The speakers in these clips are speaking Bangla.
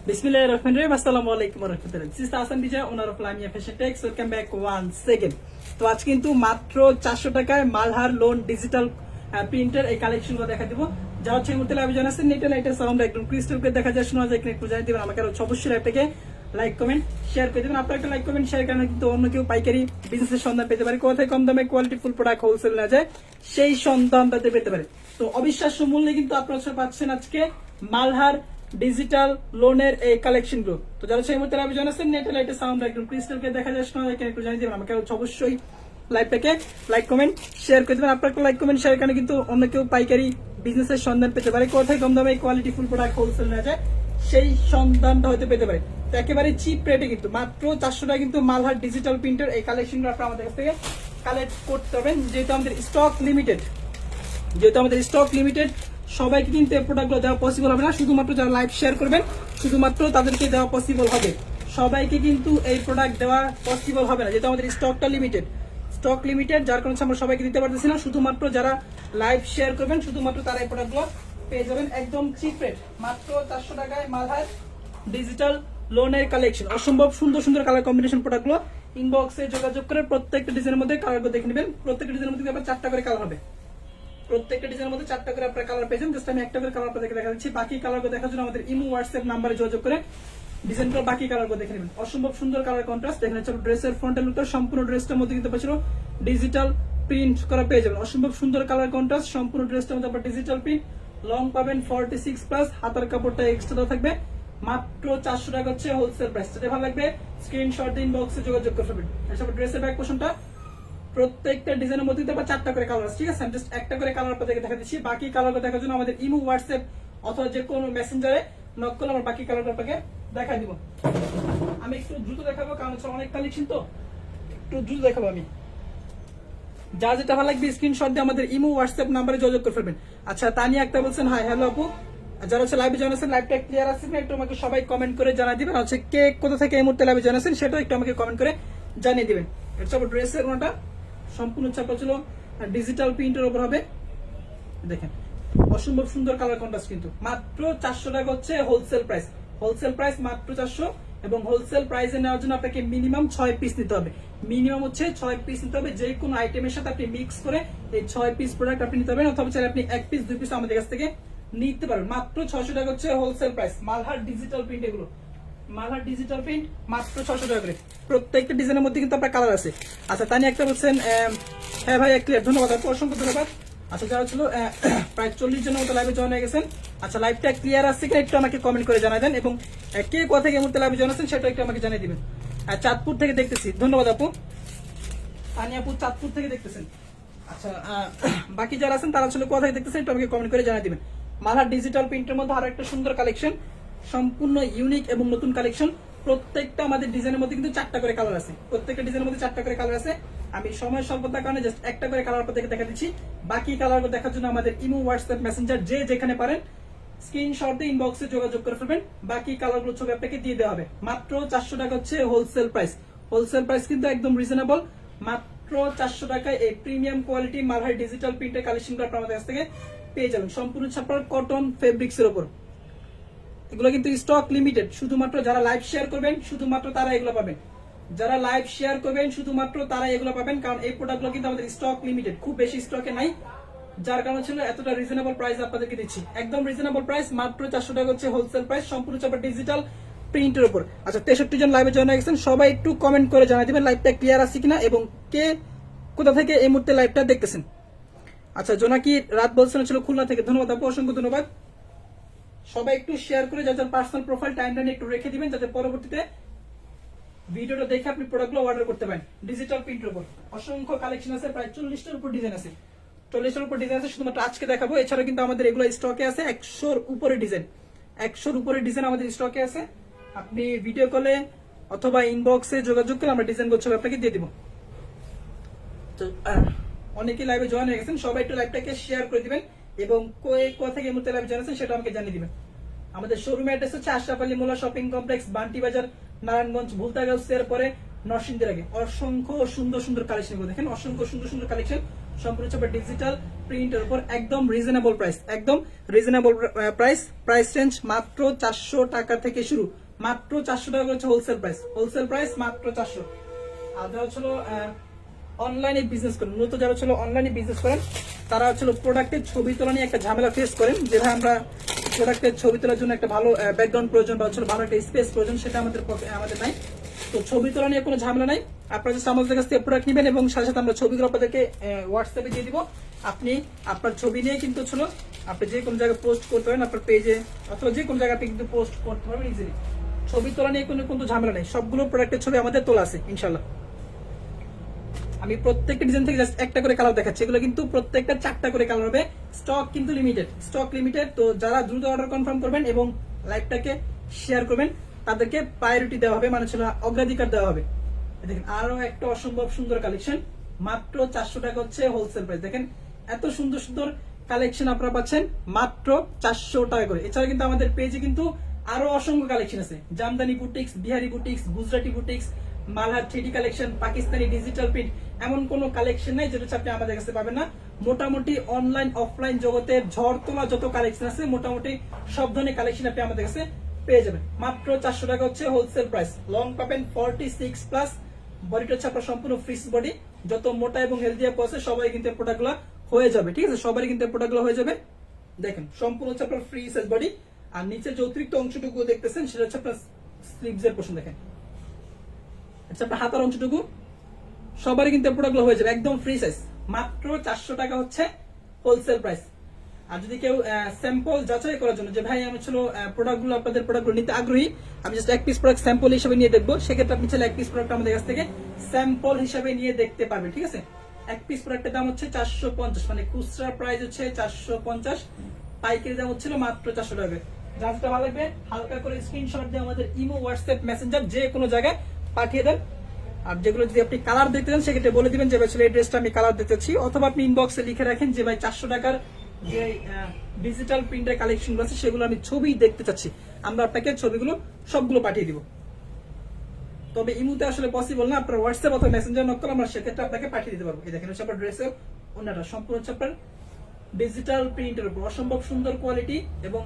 বিসমিল্লাহির রহমানির রহিম। আসসালামু আলাইকুম ওয়া রাহমাতুল্লাহ। This is Hasan Bijoy, owner of Lamia fashion tex. Welcome back one second. তো আজ কিন্তু মাত্র 400 টাকায় মালহার লোন ডিজিটাল প্রিন্টার এই কালেকশনগুলো দেখা দিব। যা হচ্ছে এই মুহূর্তে লাইভে জানাচ্ছেন নেটের লাইটের সাউন্ড একদম ক্রিস্টাল ক্লিয়ার দেখা যায়, শোনা যায় কিনা একটু জানিয়ে দিবেন আমাকে। আর অবশ্যই লাইভটাকে লাইক কমেন্ট শেয়ার করে দেবেন। আপনার একটা লাইক কমেন্ট শেয়ার কারণে কিন্তু অন্য কেউ পাইকারি বিজনেসের সন্ধান পেতে পারে, কোথায় কম দামে কোয়ালিটি ফুল প্রোডাক্ট হোলসেল না যায় সেই সন্ধানটাতে পেতে পারে। তো অবিশ্বাস্য মূল্যে কিন্তু আপনারা পাচ্ছেন আজকে মালহার ডিজিটাল লোনের এই কালেকশন গুলো। তো যারা সেই মুহূর্তে লাইভে জানাচ্ছেন নেটের লাইটের সাউন্ড একদম ক্রিস্টাল ক্লিয়ার দেখা যায়, শোনা যায় কিনা একটু জানিয়ে দেবেন আমাকে। অবশ্যই লাইভটাকে লাইক কমেন্ট শেয়ার করে দেবেন। আপনার লাইক কমেন্ট শেয়ার কারণে কিন্তু অন্য কেউ পাইকারি বিজনেসের সন্ধান পেতে পারে, কোথায় কম দামে কোয়ালিটি ফুল প্রোডাক্ট হোলসেল না যায় সেই সন্ধানটা হয়তো পেতে পারে। তো একেবারে চিপ রেটে কিন্তু মাত্র 400 টাকা কিন্তু মালহার ডিজিটাল প্রিন্টার এই কালেকশনগুলো আপনারা আমাদের কাছ থেকে কালেক্ট করতে পারবেন। যেহেতু আমাদের স্টক লিমিটেড সবাইকে কিন্তু এই প্রোডাক্টগুলো দেওয়া পসিবল হবে না, শুধুমাত্র যারা লাইভ শেয়ার করবেন শুধুমাত্র তাদেরকে দেওয়া পসিবল হবে। সবাইকে কিন্তু এই প্রোডাক্ট দেওয়া পসিবল হবে না, যেহেতু আমাদের স্টক লিমিটেড যার কারণে আমরা সবাইকে দিতে পারতেছি না। শুধুমাত্র যারা লাইভ শেয়ার করবেন শুধুমাত্র তারা এই প্রোডাক্টগুলো পেয়ে যাবেন একদম চিপ রেট, মাত্র 400 টাকায় মালহার ডিজিটাল লোনের কালেকশন। অসম্ভব সুন্দর সুন্দর কালার কম্বিনেশন প্রোডাক্টগুলো ইনবক্সে যোগাযোগ করে প্রত্যেকটা ডিজাইনের মধ্যে কালারগুলো দেখে নেবেন। প্রত্যেকটা ডিজাইনের মধ্যে আবার 4টা করে কালার হবে, প্রত্যেকটা ডিজাইনের মধ্যে 4টা করে আপনারা কালার পেয়েছেন। জাস্ট আমি একটা করে কালার আপনাদেরকে দেখা দিচ্ছি। বাকি কালারগুলো দেখার জন্য আমাদের ইমো হোয়াটসঅ্যাপ নাম্বারে যোগাযোগ করে ডিজাইনগুলো বাকি কালারগুলো দেখে নেবেন। অসম্ভব সুন্দর কালার কন্ট্রাস্ট দেখেন হচ্ছে ড্রেসের ফ্রন্টের লুকটা, সম্পূর্ণ ড্রেসটার মধ্যে কিন্তু পাচ্ছিল ডিজিটাল প্রিন্ট করা পেয়ে যাবেন। অসম্ভব সুন্দর কালার কন্ট্রাস্ট, সম্পূর্ণ ড্রেসটার মধ্যে আপনার ডিজিটাল প্রিন্ট। লং পাবেন 46 প্লাস, হাতার কাপড়টা এক্সট্রা থাকবে। মাত্র 400 টাকা হচ্ছে হোলসেল প্রাইস। যেটা ভালো লাগবে স্ক্রিনশট দিন, ইনবক্সে যোগাযোগ করবেন। এসব ড্রেসের ব্যাক পোর্শনটা প্রত্যেকটা ডিজাইনের মধ্যে আবার 4টা করে কালার আছে, ঠিক আছে? আমি জাস্ট একটা করে কালার আপনাদেরকে দেখা দিচ্ছি। বাকি কালারগুলো দেখার জন্য আমাদের ইমো হোয়াটসঅ্যাপ অথবা যে কোনো মেসেঞ্জারে নক করলে আমার বাকি কালারটা আপনাকে দেখাই দিব। আমি একটু দ্রুত দেখাবো কারণ হচ্ছে অনেক কালেকশন, তো একটু দ্রুত দেখাবো আমি। যা যেটা ভালো লাগবে স্ক্রিনশট দিয়ে আমাদের ইমো হোয়াটসঅ্যাপ নাম্বারে যোগাযোগ করে ফেলবেন। আচ্ছা, তানিয়া আক্তার বলছেন হাই হ্যালো আপু। যারা হচ্ছে লাইভে জানাচ্ছেন লাইভটা ক্লিয়ার আছে না একটু আমাকে সবাই কমেন্ট করে জানিয়ে দিবেন। হচ্ছে কে কোথা থেকে এই মুহূর্তে লাইভে জানাচ্ছেন সেটাও একটু আমাকে কমেন্ট করে জানিয়ে দিবেন। এটা হচ্ছে ড্রেসের কোনটা সম্পূর্ণ চাপা ছিল ডিজিটাল প্রিন্টের উপর হবে। দেখেন অসম্ভব সুন্দর কালার কন্ট্রাস্ট, কিন্তু মাত্র 400 টাকা হচ্ছে হোলসেল প্রাইস মাত্র 400। এবং হোলসেল প্রাইসে নেওয়ার জন্য আপনাকে মিনিমাম 6 পিস নিতে হবে, মিনিমাম হচ্ছে 6 পিস নিতে হবে। যে কোনো আইটেমের সাথে আপনি মিক্স করে এই 6 পিস প্রোডাক্ট আপনি নিতে পারবেন, অথবা চাইলে আপনি 1 পিস 2 পিস আমাদের কাছ থেকে নিতে পারবেন। মাত্র 600 টাকা হচ্ছে wholesale price Malhar digital print. এগুলো মালহার ডিজিটাল প্রিন্ট মাত্র 600 টাকা করে। প্রত্যেকটা ডিজাইনের মধ্যে কিন্তু আপনার কালার আছে। আচ্ছা, তানি একটা বলছেন হ্যাঁ ভাই ক্লিয়ার, ধন্যবাদ আপু, অসংখ্য ধন্যবাদ। আচ্ছা, যারা ছিল প্রায় 40 জনের মতো লাইভে জয়েন হয়ে গেছেন। আচ্ছা, লাইভটা ক্লিয়ার আসছে কিনা একটু আমাকে কমেন্ট করে জানাই দেন, এবং কে কোথা থেকে এই মুহূর্তে লাইভে জয়েন আছেন সেটা একটু আমাকে জানিয়ে দিবেন। চাঁদপুর থেকে দেখতেছি, ধন্যবাদ আপু। তানি আপু চাঁদপুর থেকে দেখতেছেন। আচ্ছা, বাকি যারা আছেন তারা আসলে কোথা থেকে দেখতেছেন একটু আমাকে কমেন্ট করে জানিয়ে দিবেন। মালহার ডিজিটাল প্রিন্টের মধ্যে আরো একটা সুন্দর কালেকশন, সম্পূর্ণ ইউনিক এবং নতুন কালেকশন। প্রত্যেকটা আমাদের ডিজাইনের মধ্যে কিন্তু 4টা করে কালার আছে, প্রত্যেকটা ডিজাইনের মধ্যে 4টা করে কালার আছে। আমি সময় স্বল্পতার কারণে জাস্ট একটা করে কালার আপনাদেরকে দেখা দিচ্ছি। বাকি কালারগুলো দেখার জন্য আমাদের ইমো হোয়াটসঅ্যাপ মেসেঞ্জার যে যেখানে পারেন স্ক্রিনশট দিয়ে ইনবক্সে যোগাযোগ করে ফেলবেন। বাকি কালারগুলো ছবি আপনাকে দিয়ে দেওয়া হবে। মাত্র 400 টাকা হচ্ছে হোলসেল প্রাইস কিন্তু একদম রিজনেবল। মাত্র 400 টাকায় এই প্রিমিয়াম কোয়ালিটি মালহার ডিজিটাল প্রিন্টের কালেকশনগুলো আপনারা আমাদের কাছ থেকে পেয়ে যাবেন, সম্পূর্ণ ছাপার কটন ফেব্রিক্স এর উপর। এগুলো কিন্তু স্টক লিমিটেড, শুধুমাত্র যারা লাইভ শেয়ার করবেন শুধুমাত্র তারা এগুলো পাবেন। যারা লাইভ শেয়ার করবেন শুধুমাত্র তারা এগুলো পাবেন, কারণ এই প্রোডাক্টগুলো কিন্তু আমাদের স্টক লিমিটেড, খুব বেশি স্টকে নাই। যার কারণে ছিল এতটা রিজনেবল প্রাইস আপনাদেরকে দিচ্ছি, একদম রিজনেবল প্রাইস মাত্র 400 টাকা হচ্ছে হোলসেল প্রাইস, সম্পূর্ণ চাপা ডিজিটাল প্রিন্টের উপর। আচ্ছা, 63 জন লাইভে জয়েন হয়ে গেছেন, সবাই একটু কমেন্ট করে জানাই দিবেন লাইভটা ক্লিয়ার আছে কিনা এবং কে কোথা থেকে এই মুহূর্তে লাইভটা দেখতেছেন। আচ্ছা, জোনাকি রাত বলছেন ছিল খুলনা থেকে, ধন্যবাদ আপু, অসংখ্য ধন্যবাদ। সবাই একটু শেয়ার করে যার পার্সোনাল প্রোফাইল টাইমলাইনে একটু রেখে দিবেন, যাতে পরবর্তীতে ভিডিওটা দেখে আপনি প্রোডাক্টগুলো অর্ডার করতে পারেন। ডিজিটাল প্রিন্টের উপর অসংখ্য কালেকশন আছে, প্রায় 40টার উপর ডিজাইন আছে, 40টার উপর ডিজাইন আছে। শুধুমাত্র আজকে দেখাবো, এছাড়া কিন্তু আমাদের এগুলো স্টকে আছে 100-র উপরে ডিজাইন আমাদের স্টকে আছে। আপনি ভিডিও কলে অথবা ইনবক্সে যোগাযোগ করে আমরা ডিজাইন ছবি আপনাকে দিয়ে দিব। তো অনেকেই লাইভে জয়েন হয়ে গেছেন, সবাই একটু লাইভটাকে শেয়ার করে দিবেন এবং কোথা থেকে এই মুহূর্তে লাইভ জানাচ্ছেন সেটা আমাকে জানিয়ে দিবেন। আমাদের শোরুম অ্যাড্রেস হচ্ছে আশরাফ আলী মোল্লা শপিং কমপ্লেক্স, বান্টি বাজার, নারায়ণগঞ্জ, ভুলতাগাঁও এর পরে নরসিংদীর আগে। অসংখ্য সুন্দর সুন্দর কালেকশন দেখেন, অসংখ্য সুন্দর সুন্দর কালেকশন সম্পূর্ণ হচ্ছে ডিজিটাল প্রিন্টের উপর একদম রিজনেবল প্রাইস, একদম রিজনেবল প্রাইস রেঞ্জ মাত্র 400 টাকা থেকে শুরু, মাত্র 400 টাকা হচ্ছে হোলসেল প্রাইস মাত্র 400। আর যারা হচ্ছে অনলাইনে বিজনেস করেন, মূলত যারা হচ্ছে অনলাইনে বিজনেস করেন তারা হচ্ছে প্রোডাক্টের ছবি তোলা নিয়ে একটা ঝামেলা ফেস করেন, যেটা আমরা প্রোডাক্টের ছবি তোলার জন্য একটা ভালো ব্যাকগ্রাউন্ড প্রয়োজন বা হচ্ছে ভালো একটা স্পেস প্রয়োজন, সেটা আমাদের নাই। তো ছবি তোলা নিয়ে কোনো ঝামেলা নাই, আপনারা জাস্ট আমাদের কাছ থেকে প্রোডাক্ট নেবেন এবং সাথে সাথে আমরা ছবিগুলো আপনাদেরকে হোয়াটসঅ্যাপে দিয়ে দিব। আপনি আপনার ছবি নিয়ে কিন্তু ছিল আপনি যে কোনো জায়গায় পোস্ট করতে পারেন, আপনার পেজে অথবা যে কোনো জায়গায় আপনি কিন্তু পোস্ট করতে পারবেন ইজিলি। ছবি তোলা নিয়ে কোনো ঝামেলা নেই, সবগুলো প্রোডাক্টের ছবি আমাদের তোলা আছে ইনশাল্লাহ। আমি প্রত্যেকটা ডিজাইন থেকে জাস্ট একটা করে কালার দেখাচ্ছি, এগুলো কিন্তু প্রত্যেকটা 4টা করে কালার হবে, স্টক কিন্তু লিমিটেড। তো যারা দ্রুত অর্ডার কনফার্ম করবেন এবং লাইভটাকে শেয়ার করবেন তাদেরকে প্রায়োরিটি দেওয়া হবে, মানে ছিল অগ্রাধিকার দেওয়া হবে। দেখেন আরো একটা অসম্ভব সুন্দর কালেকশন, মাত্র 400 টাকা হচ্ছে হোলসেল প্রাইস। দেখেন এত সুন্দর সুন্দর কালেকশন আপনারা পাচ্ছেন মাত্র 400 টাকা করে। এছাড়া কিন্তু আমাদের পেজে কিন্তু আরো অসংখ্য কালেকশন আছে, Jamdani boutiques, Bihari boutiques, Gujarati boutiques, Malhar 3D collection, Pakistani digital print, এমন কোনো কালেকশন নাই যেটা আপনি আমাদের কাছে পাবেন না। মোটামুটি অনলাইন অফলাইন জগতের ঝড় তোলা যত কালেকশন আছে মোটামুটি সব ধরনের কালেকশন আপনি আমাদের কাছে পেয়ে যাবেন। মাত্র 400 টাকা হচ্ছে হোলসেল প্রাইস। লং পাবেন 46 প্লাস, বডিটা হচ্ছে আপনার সম্পূর্ণ ফ্রিজ বডি, যত মোটা এবং হেলদি আপ আছে সবাই কিন্তু প্রোডাক্টগুলো হয়ে যাবে, ঠিক আছে, সবারই কিন্তু প্রোডাক্টগুলো হয়ে যাবে। দেখেন সম্পূর্ণ হচ্ছে আপনার ফ্রি সাইজ বডি, আর নিচের যে অতিরিক্ত অংশটুকু দেখতেছেন সেটা হচ্ছে আপনার স্লিভস এর পোর্শন। দেখেন আচ্ছা আপনার হাতার অংশটুকু সবারই কিন্তু প্রোডাক্টগুলো হয়ে যাবে একদম ফ্রি সাইজ, মাত্র 400 টাকা হচ্ছে হোলসেল প্রাইস। আর যদি কেউ স্যাম্পল যাচাই করার জন্য যে ভাই আমি ছিল প্রোডাক্টগুলো আপনাদের প্রোডাক্টগুলো নিতে আগ্রহী, আমি জাস্ট এক পিস প্রোডাক্ট স্যাম্পল হিসেবে নিয়ে দেখবো, সেক্ষেত্রে আপনি চাইলে এক পিস প্রোডাক্ট আমাদের কাছ থেকে স্যাম্পল হিসেবে নিয়ে দেখতে পারবেন, ঠিক আছে। এক পিস প্রোডাক্টের দাম হচ্ছে 450, মানে খুচরা প্রাইস হচ্ছে 450, পাইকারি দাম হচ্ছিল মাত্র 400 টাকা। যাতে ভালো লাগবে হালকা করে স্ক্রিনশট দিয়ে আমাদের ইমো, হোয়াটসঅ্যাপ, মেসেঞ্জার যে কোনো জায়গায় পাঠিয়ে দেন। আর যেগুলো যদি আপনি কালার দেখতে চান সেক্ষেত্রে বলে দিবেন যে ভাই এই ড্রেসটা আমি কালার দেখতে চাচ্ছি, অথবা আপনি ইনবক্সে লিখে রাখেন যে ভাই 400 টাকার যে ডিজিটাল প্রিন্টের কালেকশন আছে সেগুলো আমি ছবি দেখতে চাচ্ছি, আমরা আপনাকে ছবিগুলো সবগুলো পাঠিয়ে দিব। তবে ইমুতে আসলে পসিবল না, আপনার হোয়াটসঅ্যাপ অথবা মেসেঞ্জার নক করলে আমরা সেক্ষেত্রে আপনাকে পাঠিয়ে দিতে পারবো। এই দেখেন হচ্ছে আপনার ড্রেসের ওনাটা সম্পূর্ণ হচ্ছে আপনার ডিজিটাল প্রিন্টের উপর, অসম্ভব সুন্দর কোয়ালিটি, এবং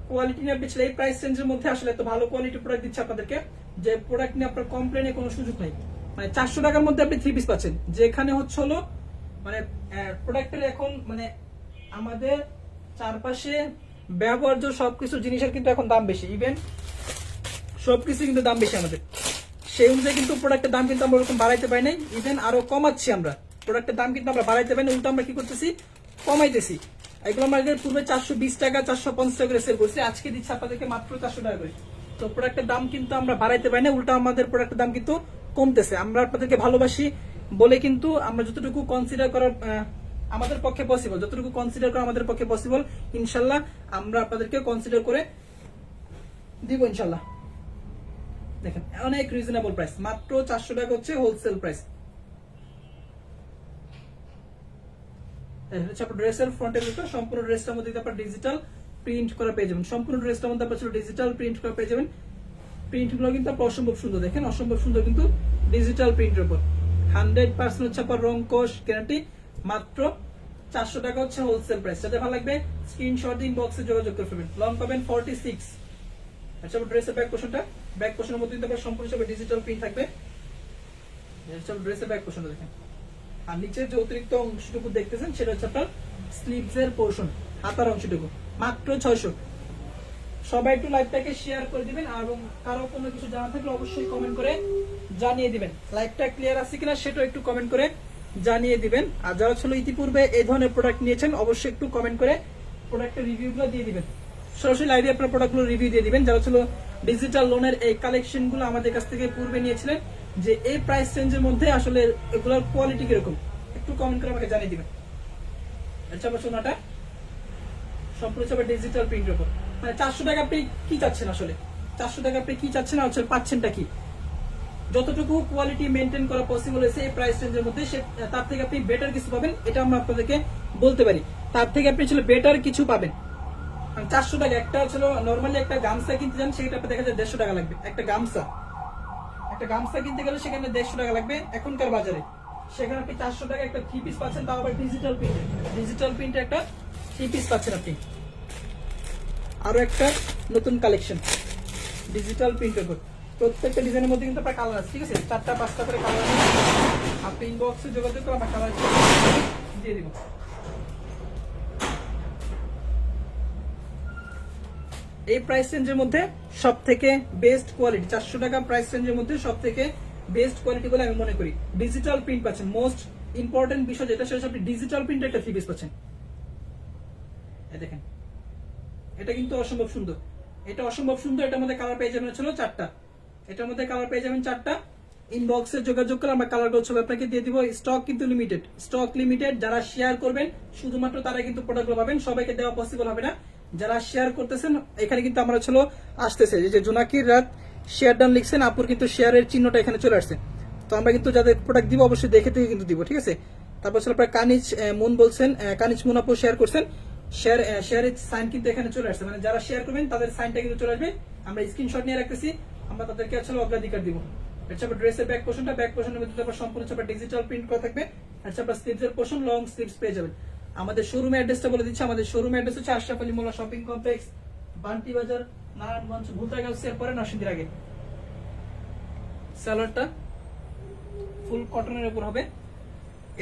কোয়ালিটি নিয়ে পেছলে এই প্রাইস রেঞ্জের মধ্যে আসলে এত ভালো কোয়ালিটি প্রোডাক্ট দিচ্ছে আপনাদেরকে যে প্রোডাক্ট নিয়ে আপনার কমপ্লেনের কোনো সুযোগ নাই। মানে 400 টাকার মধ্যে আপনি 3 পিস পাচ্ছেন, যেখানে হচ্ছে হলো মানে প্রোডাক্টের এখন মানে আমাদের চারপাশে ব্যবহার্য সবকিছু জিনিসের কিন্তু এখন দাম বেশি, ইভেন সবকিছু কিন্তু দাম বেশি আমাদের, সেই অনুযায়ী কিন্তু প্রোডাক্টের দাম কিন্তু আমরা ওরকম বাড়াইতে পারি নাই, ইভেন আরো কমাচ্ছি আমরা প্রোডাক্টের দাম কিন্তু আমরা বাড়াইতে পারি না, উল্টো আমরা কি করতেছি কমাইতেছি। এগুলো আমাদের পূর্বে 420 টাকা 450 টাকা করে সেল করছি, আজকে দিচ্ছি আপনাদেরকে মাত্র 400 টাকা করে। তো প্রোডাক্টের দাম কিন্তু আমরা বাড়াইতে পারি না, উল্টো আমাদের প্রোডাক্টের দাম কিন্তু কমতেছে। আমরা আপনাদেরকে ভালোবাসি বলে কিন্তু আমরা যতটুকু কনসিডার করার আমাদের পক্ষে পসিবল, যতটুকু কনসিডার করা আমাদের পক্ষে পসিবল ইনশাল্লাহ আমরা আপনাদেরকে কনসিডার করে দিব ইনশাল্লাহ। দেখেন অনেক রিজনেবল প্রাইস, মাত্র 400 টাকা হচ্ছে হোলসেল প্রাইস। ড্রেসের ফ্রন্টের ভিতর সম্পূর্ণ ড্রেসটার মধ্যে আপনার ডিজিটাল প্রিন্ট করা পেয়ে যাবেন, সম্পূর্ণ ড্রেসটার মধ্যে আপনার ডিজিটাল প্রিন্ট করা পেয়ে যাবেন। প্রিন্ট গুলো কিন্তু আপনার অসম্ভব সুন্দর, দেখেন অসম্ভব সুন্দর কিন্তু ডিজিটাল প্রিন্টের উপর 100% হচ্ছে আপনার রং কোশ গ্যারান্টি, মাত্র 400 টাকা হচ্ছে হোলসেল প্রাইস। যাতে ভালো লাগবে স্ক্রিনশট দিন বক্সে যোগাযোগ করে ফেলবেন। লং পাবেন 46। আচ্ছা ড্রেসের ব্যাক পোর্শনটা, ব্যাক পোর্শনের মধ্যে কিন্তু আপনার সম্পূর্ণ হিসেবে ডিজিটাল প্রিন্ট থাকবে। ড্রেসের ব্যাক পোর্শনটা দেখেন, আর নিচের যে অতিরিক্ত অংশটুকু দেখতেছেন সেটা হচ্ছে আপনার স্লিভস এর পোর্শন, হাতার অংশটুকু, মাত্র 600। সবাই একটু লাইভটাকে শেয়ার করে দিবেন, এবং কারো কোনো কিছু জানা থাকলে অবশ্যই কমেন্ট করে জানিয়ে দিবেন। লাইভটা ক্লিয়ার আছে কিনা সেটাও একটু কমেন্ট করে জানিয়ে দিবেন। আর যারা ছিল ইতিপূর্বে এই ধরনের প্রোডাক্ট নিয়েছেন অবশ্যই একটু কমেন্ট করে প্রোডাক্টের রিভিউগুলো দিয়ে দিবেন, সরাসরি লাইভে আপনার প্রোডাক্টগুলো রিভিউ দিয়ে দিবেন। যারা ছিল ডিজিটাল লোনের এই কালেকশনগুলো আমাদের কাছ থেকে পূর্বে নিয়েছিলেন যে এই প্রাইস রেঞ্জের মধ্যে আসলে এগুলোর কোয়ালিটি কিরকম, একটু কমেন্ট করে আমাকে জানিয়ে দিবেন। আচ্ছা আমার সোনাটা সম্পূর্ণ হিসাবে ডিজিটাল প্রিন্টের উপর, মানে 400 টাকা আপনি কি চাচ্ছেন, আসলে 400 টাকা আপনি কি চাচ্ছেন আর পাচ্ছেনটা কি, যতটুকু কোয়ালিটি মেনটেন করা পসিবল হয়েছে এই প্রাইস রেঞ্জের মধ্যে তার থেকে আপনি বেটার কিছু পাবেন, এটা আমরা আপনাদেরকে বলতে পারি। তার থেকে আপনি ছিল বেটার কিছু পাবেন। 400 টাকা একটা ছিল নর্মালি একটা গামছা কিনতে যান সেটা আপনি দেখা যায় 150 টাকা লাগবে, একটা গামছা কিনতে গেলে সেখানে 150 টাকা লাগবে এখনকার বাজারে। সেখানে আপনি 400 টাকা একটা 3 পিস পাচ্ছেন, তাও আবার ডিজিটাল প্রিন্টে একটা 3 পিস পাচ্ছেন আপনি। আরো একটা নতুন কালেকশন ডিজিটাল প্রিন্টের উপর, প্রত্যেকটা ডিজাইনের মধ্যে কিন্তু আপনার কালার আছে, ঠিক আছে? 4টা 5টা করে কালার আছে। আপনি ইনবক্সে যোগাযোগ করে আমার কালার দিয়ে দিব। এই প্রাইস রেঞ্জের মধ্যে সব থেকে বেস্ট কোয়ালিটি, 400 টাকা প্রাইস রেঞ্জের মধ্যে সব থেকে বেস্ট কোয়ালিটি বলে আমি মনে করি। ডিজিটাল প্রিন্ট পাচ্ছেন, মোস্ট ইম্পর্টেন্ট বিষয় যেটা সেটা আপনি ডিজিটাল প্রিন্টের একটা 3 পিস পাচ্ছেন। এই দেখেন, এটা কিন্তু অসম্ভব সুন্দর, এটা অসম্ভব সুন্দর। এটার মধ্যে কালার পেয়ে যাবেন ছিল 4টা, এটার মধ্যে কালার পেয়ে যাবেন 4টা। ইনবক্সে যোগাযোগ করে আমরা কালারগুলো ছবি আপনাকে দিয়ে দিব। স্টক কিন্তু লিমিটেড, স্টক লিমিটেড। যারা শেয়ার করবেন শুধুমাত্র তারা কিন্তু প্রোডাক্টগুলো পাবেন, সবাইকে দেওয়া পসিবল হবে না। যারা শেয়ার করতেছেন এখানে কিন্তু আমরা ছিল আসতেছে, যে জোনাকির রাত শেয়ার ডান লিখছেন, আপুর কিন্তু শেয়ারের চিহ্নটা এখানে চলে আসছে। তো আমরা কিন্তু যাদের প্রোডাক্ট দিব অবশ্যই দেখে থেকে কিন্তু দিব, ঠিক আছে? তারপর ছিল আপনার কানিজ মুন বলছেন, কানিজ মুন আপু শেয়ার করছেন, শেয়ারের সাইন কিন্তু এখানে চলে আসছে, মানে যারা শেয়ার করবেন তাদের সাইনটা কিন্তু চলে আসবে। আমরা স্ক্রিনশট নিয়ে রাখতেছি, আমরা তাদেরকে আসলে অগ্রাধিকার দিব। এটা আপনার ড্রেসের ব্যাক পোর্শনটা, ব্যাক পোর্শনের মধ্যে আপনার সম্পূর্ণ ডিজিটাল প্রিন্ট করা থাকবে। আচ্ছা, আপনার স্লিভসের পোর্শন লং স্লিভস পেয়ে যাবেন। আমাদের শোরুম অ্যাড্রেসটা বলে দিচ্ছি। আমাদের শোরুম অ্যাড্রেস হচ্ছে আশরাফ আলী মোল্লা শপিং কমপ্লেক্স, বান্টি বাজার, নারায়ণগঞ্জ, ভুলতা গাউসিয়ার পরে নরসিংদীর আগে। সালোয়ারটা ফুল কটনের উপর হবে।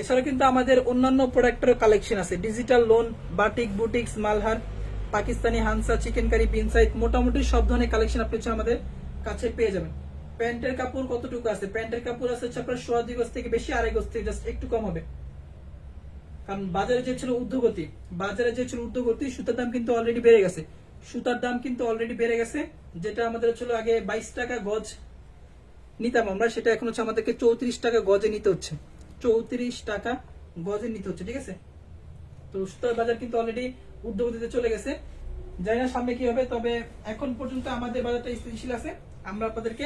এছাড়া কিন্তু আমাদের অন্যান্য প্রোডাক্টের কালেকশন আছে, digital lawn, batik, boutiques, Malhar, Pakistani, Hansa, chikankari, বিনসাইড, মোটামুটি সব ধরনের কালেকশন আপনি আমাদের কাছে পেয়ে যাবেন। প্যান্টের কাপড় কতটুকু আছে? প্যান্টের কাপড় আছে হচ্ছে আপনার 1.5 গজ থেকে বেশি, 2.5 গজ থেকে জাস্ট একটু কম হবে। কারণ বাজারে যে ছিল ঊর্ধ্বগতি, সুতার দাম কিন্তু অলরেডি বেড়ে গেছে। যেটা আমাদের ছিল আগে 22 টাকা গজ নিতাম আমরা, সেটা এখন হচ্ছে আমাদেরকে 34 টাকা গজে নিতে হচ্ছে। 34 টাকা গজে নিতে হচ্ছে, ঠিক আছে? তো সুতার বাজার কিন্তু অলরেডি ঊর্ধ্বগতিতে চলে গেছে, জানি না সামনে কি হবে। তবে এখন পর্যন্ত আমাদের বাজারটা স্থিতিশীল আছে, আমরা আপনাদেরকে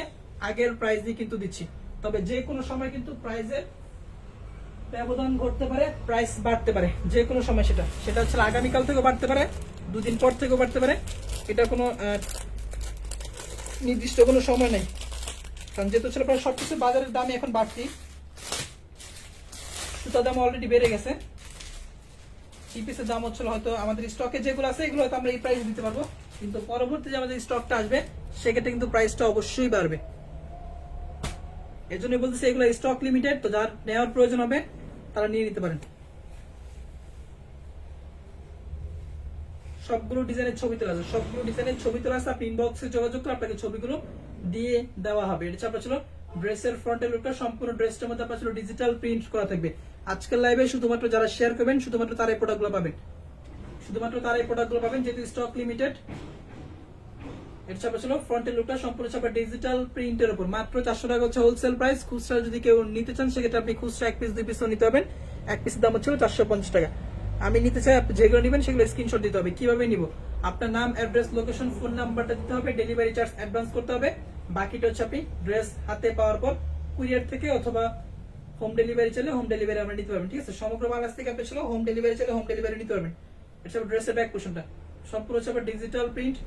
আগের প্রাইস দিয়ে কিন্তু দিচ্ছি। তবে যে কোনো সময় কিন্তু প্রাইসের ব্যবধান ঘটতে পারে, প্রাইস বাড়তে পারে যে কোনো সময়। সেটা হচ্ছে আগামীকাল থেকেও বাড়তে পারে, 2 দিন পর থেকেও বাড়তে পারে। এটা কোনো নির্দিষ্ট কোনো সময় নেই, কারণ যেহেতু ছিল প্রায় সবকিছু বাজারের দামই এখন বাড়তি। সুতার দাম অলরেডি বেড়ে গেছে। এই পিসের দাম হচ্ছিল হয়তো আমাদের স্টকে যেগুলো আছে এগুলো হয়তো আমরা এই প্রাইস দিতে পারবো, কিন্তু পরবর্তী যে আমাদের স্টকটা আসবে সেক্ষেত্রে কিন্তু প্রাইসটা অবশ্যই বাড়বে। এই জন্য বলতেছি এগুলো স্টক লিমিটেড, তো যার নেওয়ার প্রয়োজন হবে তারা নিয়ে নিতে পারেন। সবগুলো ডিজাইনের ছবি তোলা আছে, আপনি ইনবক্সে যোগাযোগ করে আপনাকে ছবিগুলো দিয়ে দেওয়া হবে। এটা আপনার ছিল ড্রেসের ফ্রন্টের লুকটা, সম্পূর্ণ ড্রেসটার মধ্যে আপনার ছিল ডিজিটাল প্রিন্ট করা থাকবে। আজকের লাইভে শুধুমাত্র যারা শেয়ার করবেন শুধুমাত্র তারাই প্রোডাক্টগুলো পাবেন, যেহেতু স্টক লিমিটেড। এটা আপনার ছিল ফ্রন্টের লুকটা, সম্পূর্ণ আপনার ডিজিটাল প্রিন্টের উপর। মাত্র 400 টাকা হচ্ছে হোলসেল প্রাইস। খুচরা যদি কেউ নিতে চান সেক্ষেত্রে আপনি খুচরা 1 পিস 2 পিসও নিতে পারবেন। 1 পিসের দাম হচ্ছিল 450 টাকা। আমি নিতে চাই, আপনি যেগুলো নেবেন সেগুলো স্ক্রিনশট দিতে হবে। কিভাবে নিব? আপনার নাম, অ্যাড্রেস, লোকেশন, ফোন নাম্বারটা দিতে হবে, ডেলিভারি চার্জ অ্যাডভান্স করতে হবে। বাকিটা হচ্ছে আপনি ড্রেস হাতে পাওয়ার পর কুরিয়ার থেকে অথবা হোম ডেলিভারি চাইলে হোম ডেলিভারি আমরা নিতে পারবেন, ঠিক আছে? সমগ্র বাংলাদেশ থেকে আপনি ছিল হোম ডেলিভারি চাইলে হোম ডেলিভারি নিতে পারবেন। এটা ড্রেসের ব্যাক পোর্শনটা সম্পূর্ণ হচ্ছে আপনার ডিজিটাল প্রিন্ট,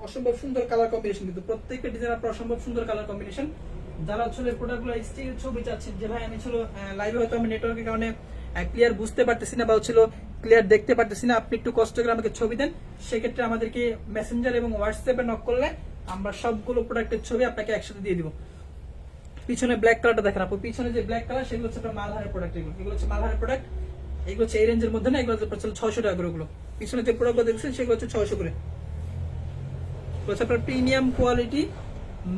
অসম্ভব সুন্দর কালার কম্বিনেশন, কিন্তু প্রত্যেকটা ডিজাইন আপনার অসম্ভব সুন্দর কালার কম্বিনেশন। যারা আসলে প্রোডাক্টগুলো স্টিল ছবি চাচ্ছেন, যে ভাই আমি ছিল লাইভে হয়তো আমি নেটওয়ার্কের কারণে ক্লিয়ার বুঝতে পারতেছি না বা ছিল ক্লিয়ার দেখতে পারতেছি না, আপনি একটু কষ্ট করে আমাকে ছবি দেন। সেক্ষেত্রে আমাদেরকে মেসেঞ্জার এবং হোয়াটসঅ্যাপে নক করলে আমরা সবগুলো প্রোডাক্টের ছবি আপনাকে একসাথে দিয়ে দিব। পিছনে ব্ল্যাক কালারটা দেখেন আপু, পিছনে যে ব্ল্যাক কালার সেগুলো হচ্ছে আপনার মালহারের প্রোডাক্ট। এগুলো হচ্ছে মালহারের প্রোডাক্ট, এগুলো হচ্ছে এই রেঞ্জের মধ্যে না, এগুলো হচ্ছে 600 টাকা করে। ওগুলো পিছনে যে প্রোডাক্টগুলো দেখছেন সেগুলো হচ্ছে 600 করে। আপনার premium quality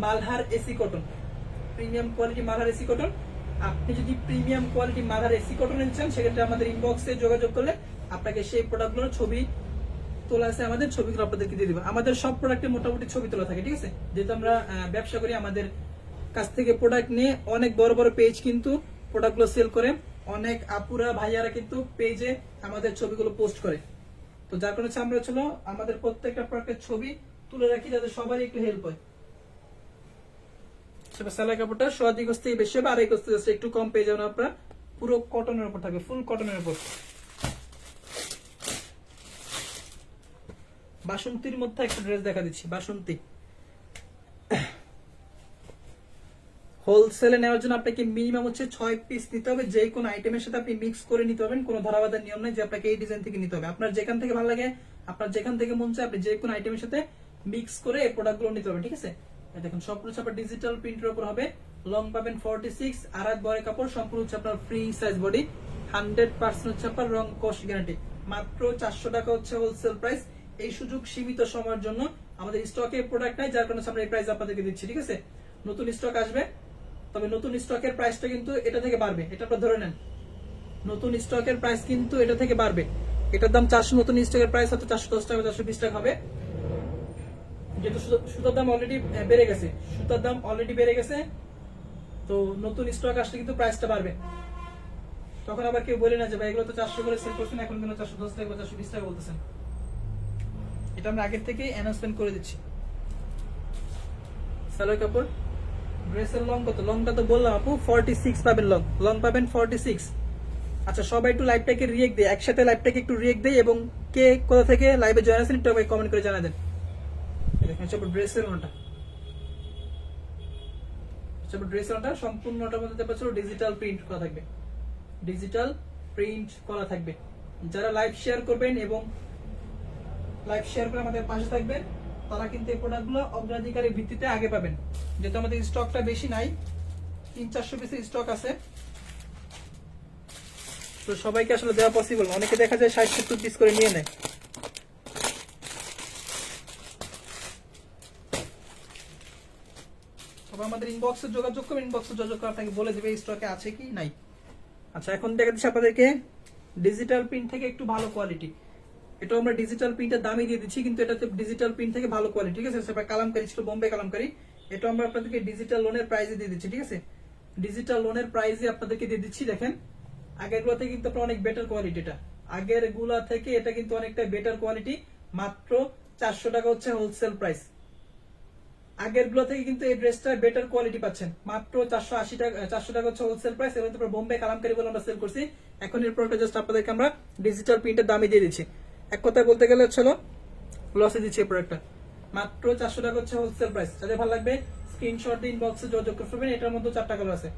Malhar AC cotton, আপনি যদি premium quality Malhar AC cotton নিতে চান সেক্ষেত্রে আমাদের ইনবক্সে যোগাযোগ করলে আপনাকে সেই প্রোডাক্টগুলোর ছবি তোলা আছে, আমাদের ছবিগুলো আপনাদেরকে দিয়ে দিব। আমাদের সব প্রোডাক্টে মোটামুটি ছবি তোলা থাকে, ঠিক আছে? যেহেতু আমরা ব্যবসা করি, আমাদের কাছ থেকে প্রোডাক্ট নিয়ে অনেক বড় বড় পেজ কিন্তু প্রোডাক্টগুলো সেল করে, অনেক আপুরা ভাইয়ারা কিন্তু পেজে আমাদের ছবিগুলো পোস্ট করে। তো যার কারণে আমরা ছিল আমাদের প্রত্যেকটা প্রোডাক্টের ছবি তুলে রাখি যাতে সবারই একটু হেল্প হয়। সেলাই কাপড়টা 1.5 গজ থেকে বেশি হবে, 2.5 গজ থেকে একটু কম পেয়ে যাবেন আপনারা। পুরো কটনের উপর থাকবে, ফুল কটনের উপর। বাসন্তীর মধ্যে একটা ড্রেস দেখা দিচ্ছি, বাসন্তী হোলসেলে নেওয়ার জন্য আপনাকে মিনিমাম হচ্ছে 6 পিস নিতে হবে, যে কোনো আইটেমের সাথে আপনি মিক্স করে নিতে পারবেন, কোনো ধরাবাঁধার নিয়ম নাই যে আপনাকে এই ডিজাইন থেকে নিতে হবে। আপনার যেখান থেকে ভালো লাগে, আপনার যেখান থেকে মন চায়, আপনি যে কোনো আইটেমের সাথে মিক্স করে এই প্রোডাক্টগুলো নিতে পারবেন, ঠিক আছে। দেখুন সবগুলো আপনার ডিজিটাল প্রিন্টের উপর হবে, লং পাবেন 46, আড়াত বড় কাপড়, সম্পূর্ণ হচ্ছে আপনার ফ্রি সাইজ বডি, 100% হচ্ছে আপনার রং কস্ট গ্যারান্টি। মাত্র 400 টাকা হচ্ছে হোলসেল প্রাইস। এই সুযোগ সীমিত সময়ের জন্য, আমাদের স্টকে প্রোডাক্ট নাই, যার কারণে আমরা এই প্রাইস আপনাদেরকে দিচ্ছি, ঠিক আছে। নতুন স্টক আসবে, তবে নতুন স্টকের প্রাইসটা কিন্তু এটা থেকে বাড়বে, এটা আপনারা ধরে নেন। নতুন স্টকের প্রাইস কিন্তু এটা থেকে বাড়বে। এটার দাম 400, নতুন স্টকের প্রাইস হয়তো 410 টাকা, 420 টাকা হবে, যেহেতু সুতার দাম অলরেডি বেড়ে গেছে, সুতার দাম অলরেডি বেড়ে গেছে। তো নতুন স্টক আসলে কিন্তু প্রাইসটা বাড়বে। তখন আবার কেউ বলে না যে ভাই এগুলো তো 400 করে সেল করছেন, এখন কেন 410 টাকা, 420 টাকা বলতেছেন। এটা আমরা আগের থেকেই অ্যানাউন্সমেন্ট করে দিচ্ছি। সালোয়ার কাপড়, ড্রেসের লং কত? লংটা তো বললাম আপু 46 পাবেন, লং পাবেন 46। আচ্ছা সবাই একটু লাইভটাকে রিয়েক্ট দেয়, একসাথে লাইভটাকে একটু রিয়েক্ট দেয়, এবং কে কোথা থেকে লাইভে জয়েন আছেন একটু কমেন্ট করে জানা দেন। দেখেন সব ড্রেসের লংটা, সব ড্রেসের লংটা সম্পূর্ণটার মধ্যে পাচ্ছ ডিজিটাল প্রিন্ট করা থাকবে, ডিজিটাল প্রিন্ট করা থাকবে। যারা লাইভ শেয়ার করবেন এবং লাইভ শেয়ার করে আমাদের পাশে থাকবেন, তারা কিন্তু এই প্রোডাক্টগুলো অগ্রাধিকারের ভিত্তিতে আগে পাবেন। যেহেতু আমাদের স্টকটা বেশি নাই, 300-400 পিসের স্টক আছে, তো সবাইকে আসলে দেওয়া পসিবল না। অনেকে দেখা যায় 60-70 পিস করে নিয়ে নেয়। তবে আমাদের ইনবক্সে যোগাযোগ করবেন, ইনবক্সে যোগাযোগ করা থাকে বলে দেবে স্টকে আছে কি নাই। আচ্ছা এখন দেখা দিচ্ছি আপনাদেরকে ডিজিটাল প্রিন্ট থেকে একটু ভালো কোয়ালিটি। এটা আমরা ডিজিটাল প্রিন্টের দামই দিয়ে দিচ্ছি, কিন্তু এটাতে ডিজিটাল প্রিন্ট থেকে ভালো কোয়ালিটি, ঠিক আছে। সেটা কালামকারী ছিল, বোম্বে কালামকারী। এটা আমরা আপনাদেরকে ডিজিটাল লোনের প্রাইসে দিয়ে দিচ্ছি, ঠিক আছে। ডিজিটাল লোনের প্রাইসে আপনাদেরকে দিয়ে দিচ্ছি। দেখেন আগের গুলা থেকে কিন্তু অনেক বেটার কোয়ালিটি, এটা আগের গুলা থেকে এটা কিন্তু অনেকটা বেটার কোয়ালিটি। মাত্র 400 টাকা হচ্ছে হোলসেল প্রাইস। আগের গুলো থেকে কিন্তু এই ড্রেসটা বেটার কোয়ালিটি পাচ্ছেন, মাত্র 480 টাকা, 400 টাকা হচ্ছে হোলসেল প্রাইস। এবং তারপর বোম্বে কালামকারী বলে আমরা সেল করছি। এখন এই প্রোডাক্ট জাস্ট আপনাদেরকে আমরা ডিজিটাল প্রিন্টের দামে দিয়ে দিচ্ছি। এক কথায় বলতে গেলে হচ্ছিল লসে দিচ্ছি এই প্রোডাক্টটা। মাত্র 400 টাকা হচ্ছে হোলসেল প্রাইস। যাদের ভালো লাগবে স্ক্রিনশট দিয়ে ইনবক্সে যোগাযোগ করবেন। এটার মধ্যে 4টা কালার আছে।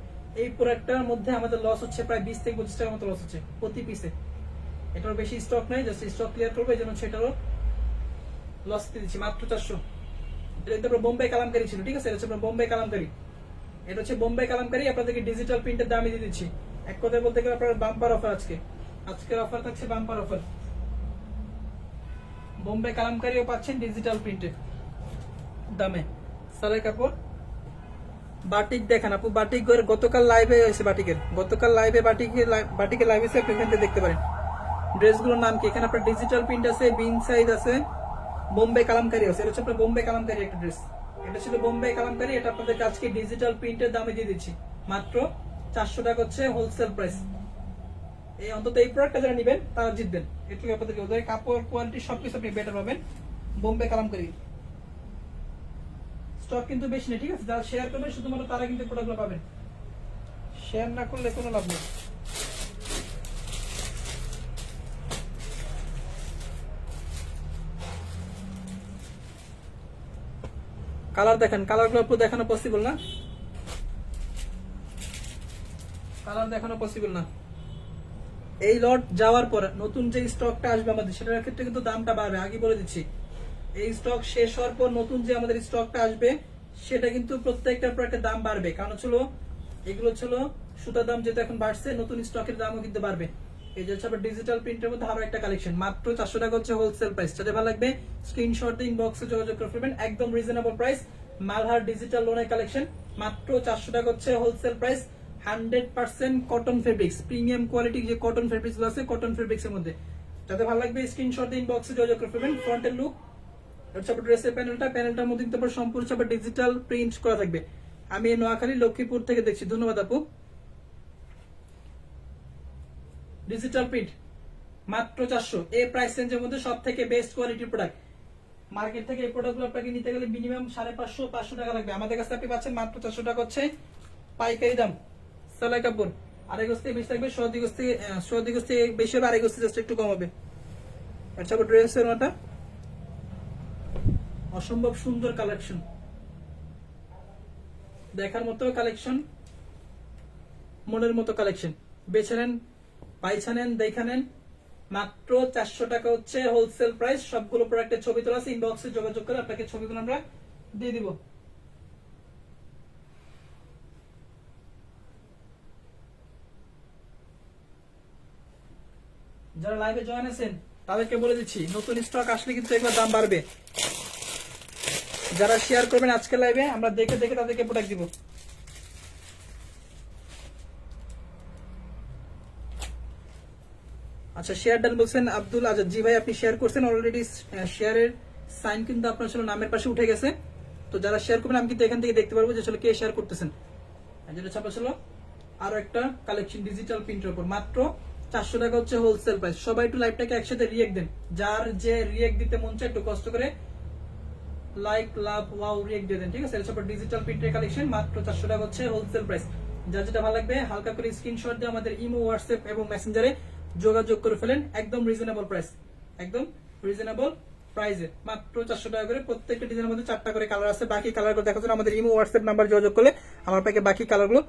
এই প্রোডাক্টটার মধ্যে আমাদের লস হচ্ছে প্রায় 20 থেকে 25 টাকার মতো লস হচ্ছে প্রতি পিসে। এটারও বেশি স্টক নাই, জাস্ট স্টক ক্লিয়ার করবো, এই জন্য সেটারও লস দিয়ে দিচ্ছি। মাত্র 400। এটা বোম্বে কালামকারী ছিল, ঠিক আছে। এটা হচ্ছে বোম্বে কালামকারী, এটা হচ্ছে বোম্বে কালামকারী। আপনাদেরকে ডিজিটাল প্রিন্টের দামে দিয়ে দিচ্ছি। এক কথায় বলতে গেলে আপনার বাম্পার অফার আজকের অফার থাকছে বাম্পার অফার। বোম্বে কালামকারীও পাচ্ছেন ডিজিটাল প্রিন্টের দামে। সালোয়ার কাপড়, বাটিক দেখেন আপু, বাটিক গতকাল লাইভে হয়েছে, গতকাল লাইভে বাটিকের লাইভ এসে আপনি এখান থেকে দেখতে পারেন। ড্রেসগুলোর নাম কি? এখানে আপনার ডিজিটাল প্রিন্ট আছে, বিন সাইজ আছে, বোম্বে কালামকারী আছে। এটা হচ্ছে আপনার বোম্বে কালামকারী একটা ড্রেস। এটা ছিল বোম্বে কালামকারী। এটা আপনাদের আজকে ডিজিটাল প্রিন্টের দামে দিয়ে দিচ্ছি। মাত্র 400 টাকা হচ্ছে হোলসেল প্রাইস। এই অন্তত এই প্রোডাক্টটা যারা নেবেন তারা জিতবেন। একটু আপনাদেরকে ওদের কাপড় কোয়ালিটি সবকিছু আপনি বেটার পাবেন। বোম্বে কালামকারী স্টক কিন্তু বেশি নেই, ঠিক আছে। যারা শেয়ার করবেন শুধুমাত্র তারা কিন্তু প্রোডাক্টগুলো পাবেন, শেয়ার না করলে কোনো লাভ নেই। কালার দেখেন, কালারগুলো পুরো দেখানো পসিবল না, কালার দেখানো পসিবল না। এই লট যাওয়ার পর নতুন যে স্টকটা আসবে আমাদের, সেটার ক্ষেত্রে কিন্তু দামটা বাড়বে, আগে বলে দিচ্ছি। এই স্টক শেষ হওয়ার পর নতুন যে আমাদের স্টকটা আসবে, সেটা কিন্তু প্রত্যেকটার পর একটা দাম বাড়বে। কারণ ছিল এগুলো ছিল সুতার দাম যেহেতু এখন বাড়ছে, নতুন স্টকের দামও কিন্তু বাড়বে। এই যে হচ্ছে ডিজিটাল প্রিন্টের মধ্যে আরো একটা কালেকশন। মাত্র 400 টাকা হচ্ছে হোলসেল প্রাইস। যাদের ভালো লাগবে স্ক্রিনশট দিয়ে ইনবক্সে যোগাযোগ করে ফেলবেন। একদম রিজনেবল প্রাইস, মালহার ডিজিটাল লোনের কালেকশন। মাত্র 400 টাকা হচ্ছে wholesale price. 100% cotton fabrics, premium quality যে কটন ফেব্রিক্স গুলো আছে, কটন ফেব্রিক্স এর মধ্যে। যাদের ভালো লাগবে স্ক্রিনশট দিয়ে ইনবক্সে যোগাযোগ করে ফেলবেন। ফ্রন্টের লুক, ড্রেসের প্যানেলটার মধ্যে কিন্তু সম্পূর্ণ ডিজিটাল প্রিন্ট করা থাকবে। আমি নোয়াখালী লক্ষ্মীপুর থেকে দেখছি, ধন্যবাদ আপু। ডিজিটাল প্রিন্ট মাত্র 400। এই প্রাইস রেঞ্জের মধ্যে সব থেকে বেস্ট কোয়ালিটির প্রোডাক্ট। মার্কেট থেকে এই প্রোডাক্টগুলো আপনাকে নিতে গেলে মিনিমাম 550-500 টাকা লাগবে। আমাদের কাছে আপনি পাচ্ছেন মাত্র 400 টাকা হচ্ছে পাইকারি দাম। সালোয়ার কাপড় আড়াই গজ থেকে বেশি থাকবে, সর্দি গজ থেকে বেশি হবে, আড়াই গজ থেকে একটু কম হবে। আচ্ছা ড্রেসের মাথা অসম্ভব সুন্দর কালেকশন। দেখার মতো কালেকশন, মনের মতো কালেকশন, বেছে নেন, পাইছা নেন, দেখা নেন। মাত্র 400 টাকা হচ্ছে হোলসেল প্রাইস। সবগুলো প্রোডাক্টের ছবি তোলা আছে, ইনবক্সে যোগাযোগ করে আপনাকে ছবিগুলো আমরা দিয়ে দিব। যারা লাইভে জয়েন আছেন তাদেরকে বলে দিচ্ছি, নতুন স্টক আসলে কিন্তু এগুলো দাম বাড়বে। যারা শেয়ার করবেন আজকে লাইভে, আমরা দেখে দেখে তাদেরকে প্রোডাক্ট দিব। আচ্ছা, শেয়ার ডান বলছেন আব্দুল আজাদ। জি ভাই, আপনি শেয়ার করছেন অলরেডি। শেয়ারের সাইন কিন্তু আপনার আসলে নামের পাশে উঠে গেছে। তো যারা শেয়ার করবেন আমি কিন্তু এখান থেকে দেখতে পারবো যে আসলে কে শেয়ার করতেছেন। যেটা ছাপা ছিল আরো একটা কালেকশন ডিজিটাল প্রিন্টের উপর, মাত্র 400 টাকা হচ্ছে হোলসেল প্রাইস। সবাই একটু লাইভটাকে একসাথে রিয়েক্ট দেন। যার যে রিয়েক্ট দিতে মন চায় একটু কষ্ট করে লাইক, লাভ, ওয়াও রিয়েক্ট দিয়ে দেন, ঠিক আছে? এটা ডিজিটাল প্রিন্টের কালেকশন, মাত্র 400 টাকা হচ্ছে হোলসেল প্রাইস। যার যেটা ভালো লাগবে হালকা করে স্ক্রিনশট দিয়ে আমাদের ইমো, হোয়াটসঅ্যাপ এবং মেসেঞ্জারে যোগাযোগ করে ফেলেন। একদম রিজনেবল প্রাইস, একদম রিজনেবল প্রাইসে মাত্র 400 টাকা করে। প্রত্যেকটা ডিজাইনের মধ্যে 4টা করে কালার আছে। বাকি কালারগুলো দেখার জন্য আমাদের ইমো, হোয়াটসঅ্যাপ নাম্বার যোগাযোগ করলে আমার পাকে বাকি কালারগুলো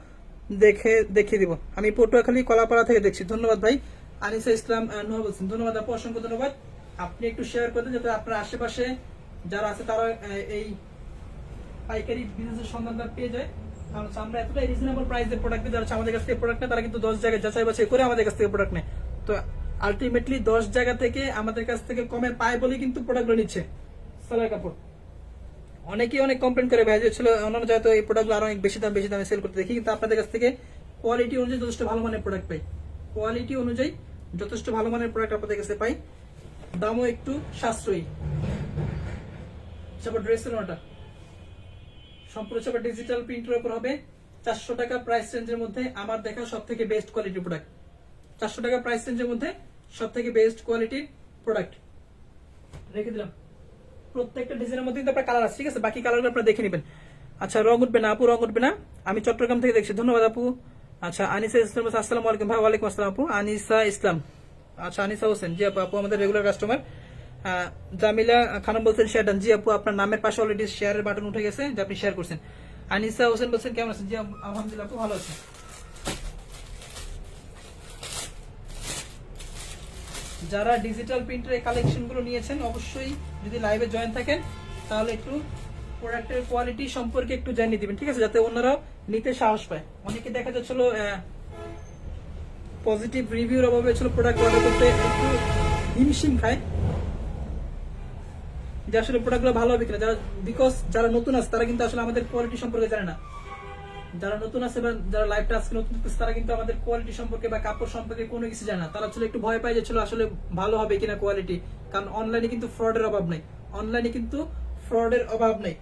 দেখিয়ে দিব। আমি পটুয়াখালী কলাপাড়া থেকে দেখছি। ধন্যবাদ ভাই। আনিসা ইসলাম নোহা বলছেন, ধন্যবাদ আপু, অসংখ্য ধন্যবাদ। আপনি একটু শেয়ার করতে, যাতে আপনার আশেপাশে যারা আছে তারা এই পাইকারি বিজনেসের সন্ধানটা পেয়ে যায়। কারণ আমরা এতটাই রিজনেবল প্রাইসের প্রোডাক্ট দিই, যারা আমাদের কাছ থেকে প্রোডাক্ট নেয় তারা কিন্তু 10 জায়গায় যাচাই বাছাই করে আমাদের কাছ থেকে প্রোডাক্ট নেয়। তো আলটিমেটলি 10 জায়গা থেকে আমাদের কাছ থেকে কমে পায় বলেই কিন্তু প্রোডাক্টগুলো নিচ্ছে। সালোয়ার কাপড় অনেকেই অনেক কমপ্লেন করে ভাই, যে ছিল অন্যান্য জায়গায় তো এই প্রোডাক্টগুলো আরো অনেক বেশি দামে সেল করতে দেখি, কিন্তু আপনাদের কাছ থেকে কোয়ালিটি অনুযায়ী যথেষ্ট ভালো মানের প্রোডাক্ট পাই। কোয়ালিটি অনুযায়ী যথেষ্ট ভালো মানের প্রোডাক্ট আপনাদের কাছে পাই, দামও একটু সাশ্রয়ী। ড্রেসের ওটা সম্পূর্ণ ডিজিটাল প্রিন্টের উপর হবে। 400 টাকা প্রাইস রেঞ্জের মধ্যে আমার দেখা সব থেকে বেস্ট কোয়ালিটির প্রোডাক্ট। 400 টাকা প্রাইস রেঞ্জের মধ্যে সব থেকে বেস্ট কোয়ালিটির প্রোডাক্ট রেখে দিলাম। প্রত্যেকটা ডিজাইনের মধ্যে কিন্তু আপনার কালার আছে, ঠিক আছে? বাকি কালারগুলো আপনারা দেখে নেবেন। আচ্ছা, রং উঠবে না আপু, রং উঠবে না। আমি চট্টগ্রাম থেকে দেখছি, ধন্যবাদ আপু। আচ্ছা, আনিসা ইসলাম, আসসালামু আলাইকুম ভাই। ওয়ালাইকুম আসসালাম আপু। আনিসা ইসলাম, আচ্ছা আনিসা হোসেন, জি আপু, আপু আমাদের রেগুলার কাস্টমার। জামিলা খানম বলছেন শেয়ার ডান। জি আপু, আপনার নামের পাশে অলরেডি শেয়ারের বাটন উঠে গেছে, যে আপনি শেয়ার করছেন। আনিসা হোসেন বলছেন কেমন আছেন? জি আলহামদুলিল্লাহ আপু, ভালো আছেন। যারা ডিজিটাল প্রিন্টের কালেকশন গুলো নিয়েছেন অবশ্যই যদি লাইভে জয়েন থাকেন তাহলে একটু প্রোডাক্টের কোয়ালিটি সম্পর্কে একটু জানিয়ে দিবেন, ঠিক আছে? যাতে অন্যরাও নিতে সাহস পায়। অনেকে দেখা যাচ্ছিল পজিটিভ রিভিউর অভাবে প্রোডাক্ট অর্ডার করতে একটু হিমশিম খায়, যে আসলে প্রোডাক্টগুলো ভালো হবে কিনা। বিকজ যারা নতুন আছে তারা কিন্তু আসলে আমাদের কোয়ালিটি সম্পর্কে জানে না। যারা নতুন আছে বা যারা লাইভটা আজকে নতুন করছে তারা কিন্তু আমাদের কোয়ালিটি সম্পর্কে বা কাপড় সম্পর্কে কোনো কিছু জানে না। তারা একটু ভয় পায় যে আসলে ভালো হবে কিনা কোয়ালিটি। কারণ অনলাইনে কিন্তু ফ্রডের অভাব নেই, অনলাইনে কিন্তু ফ্রডের অভাব নেই।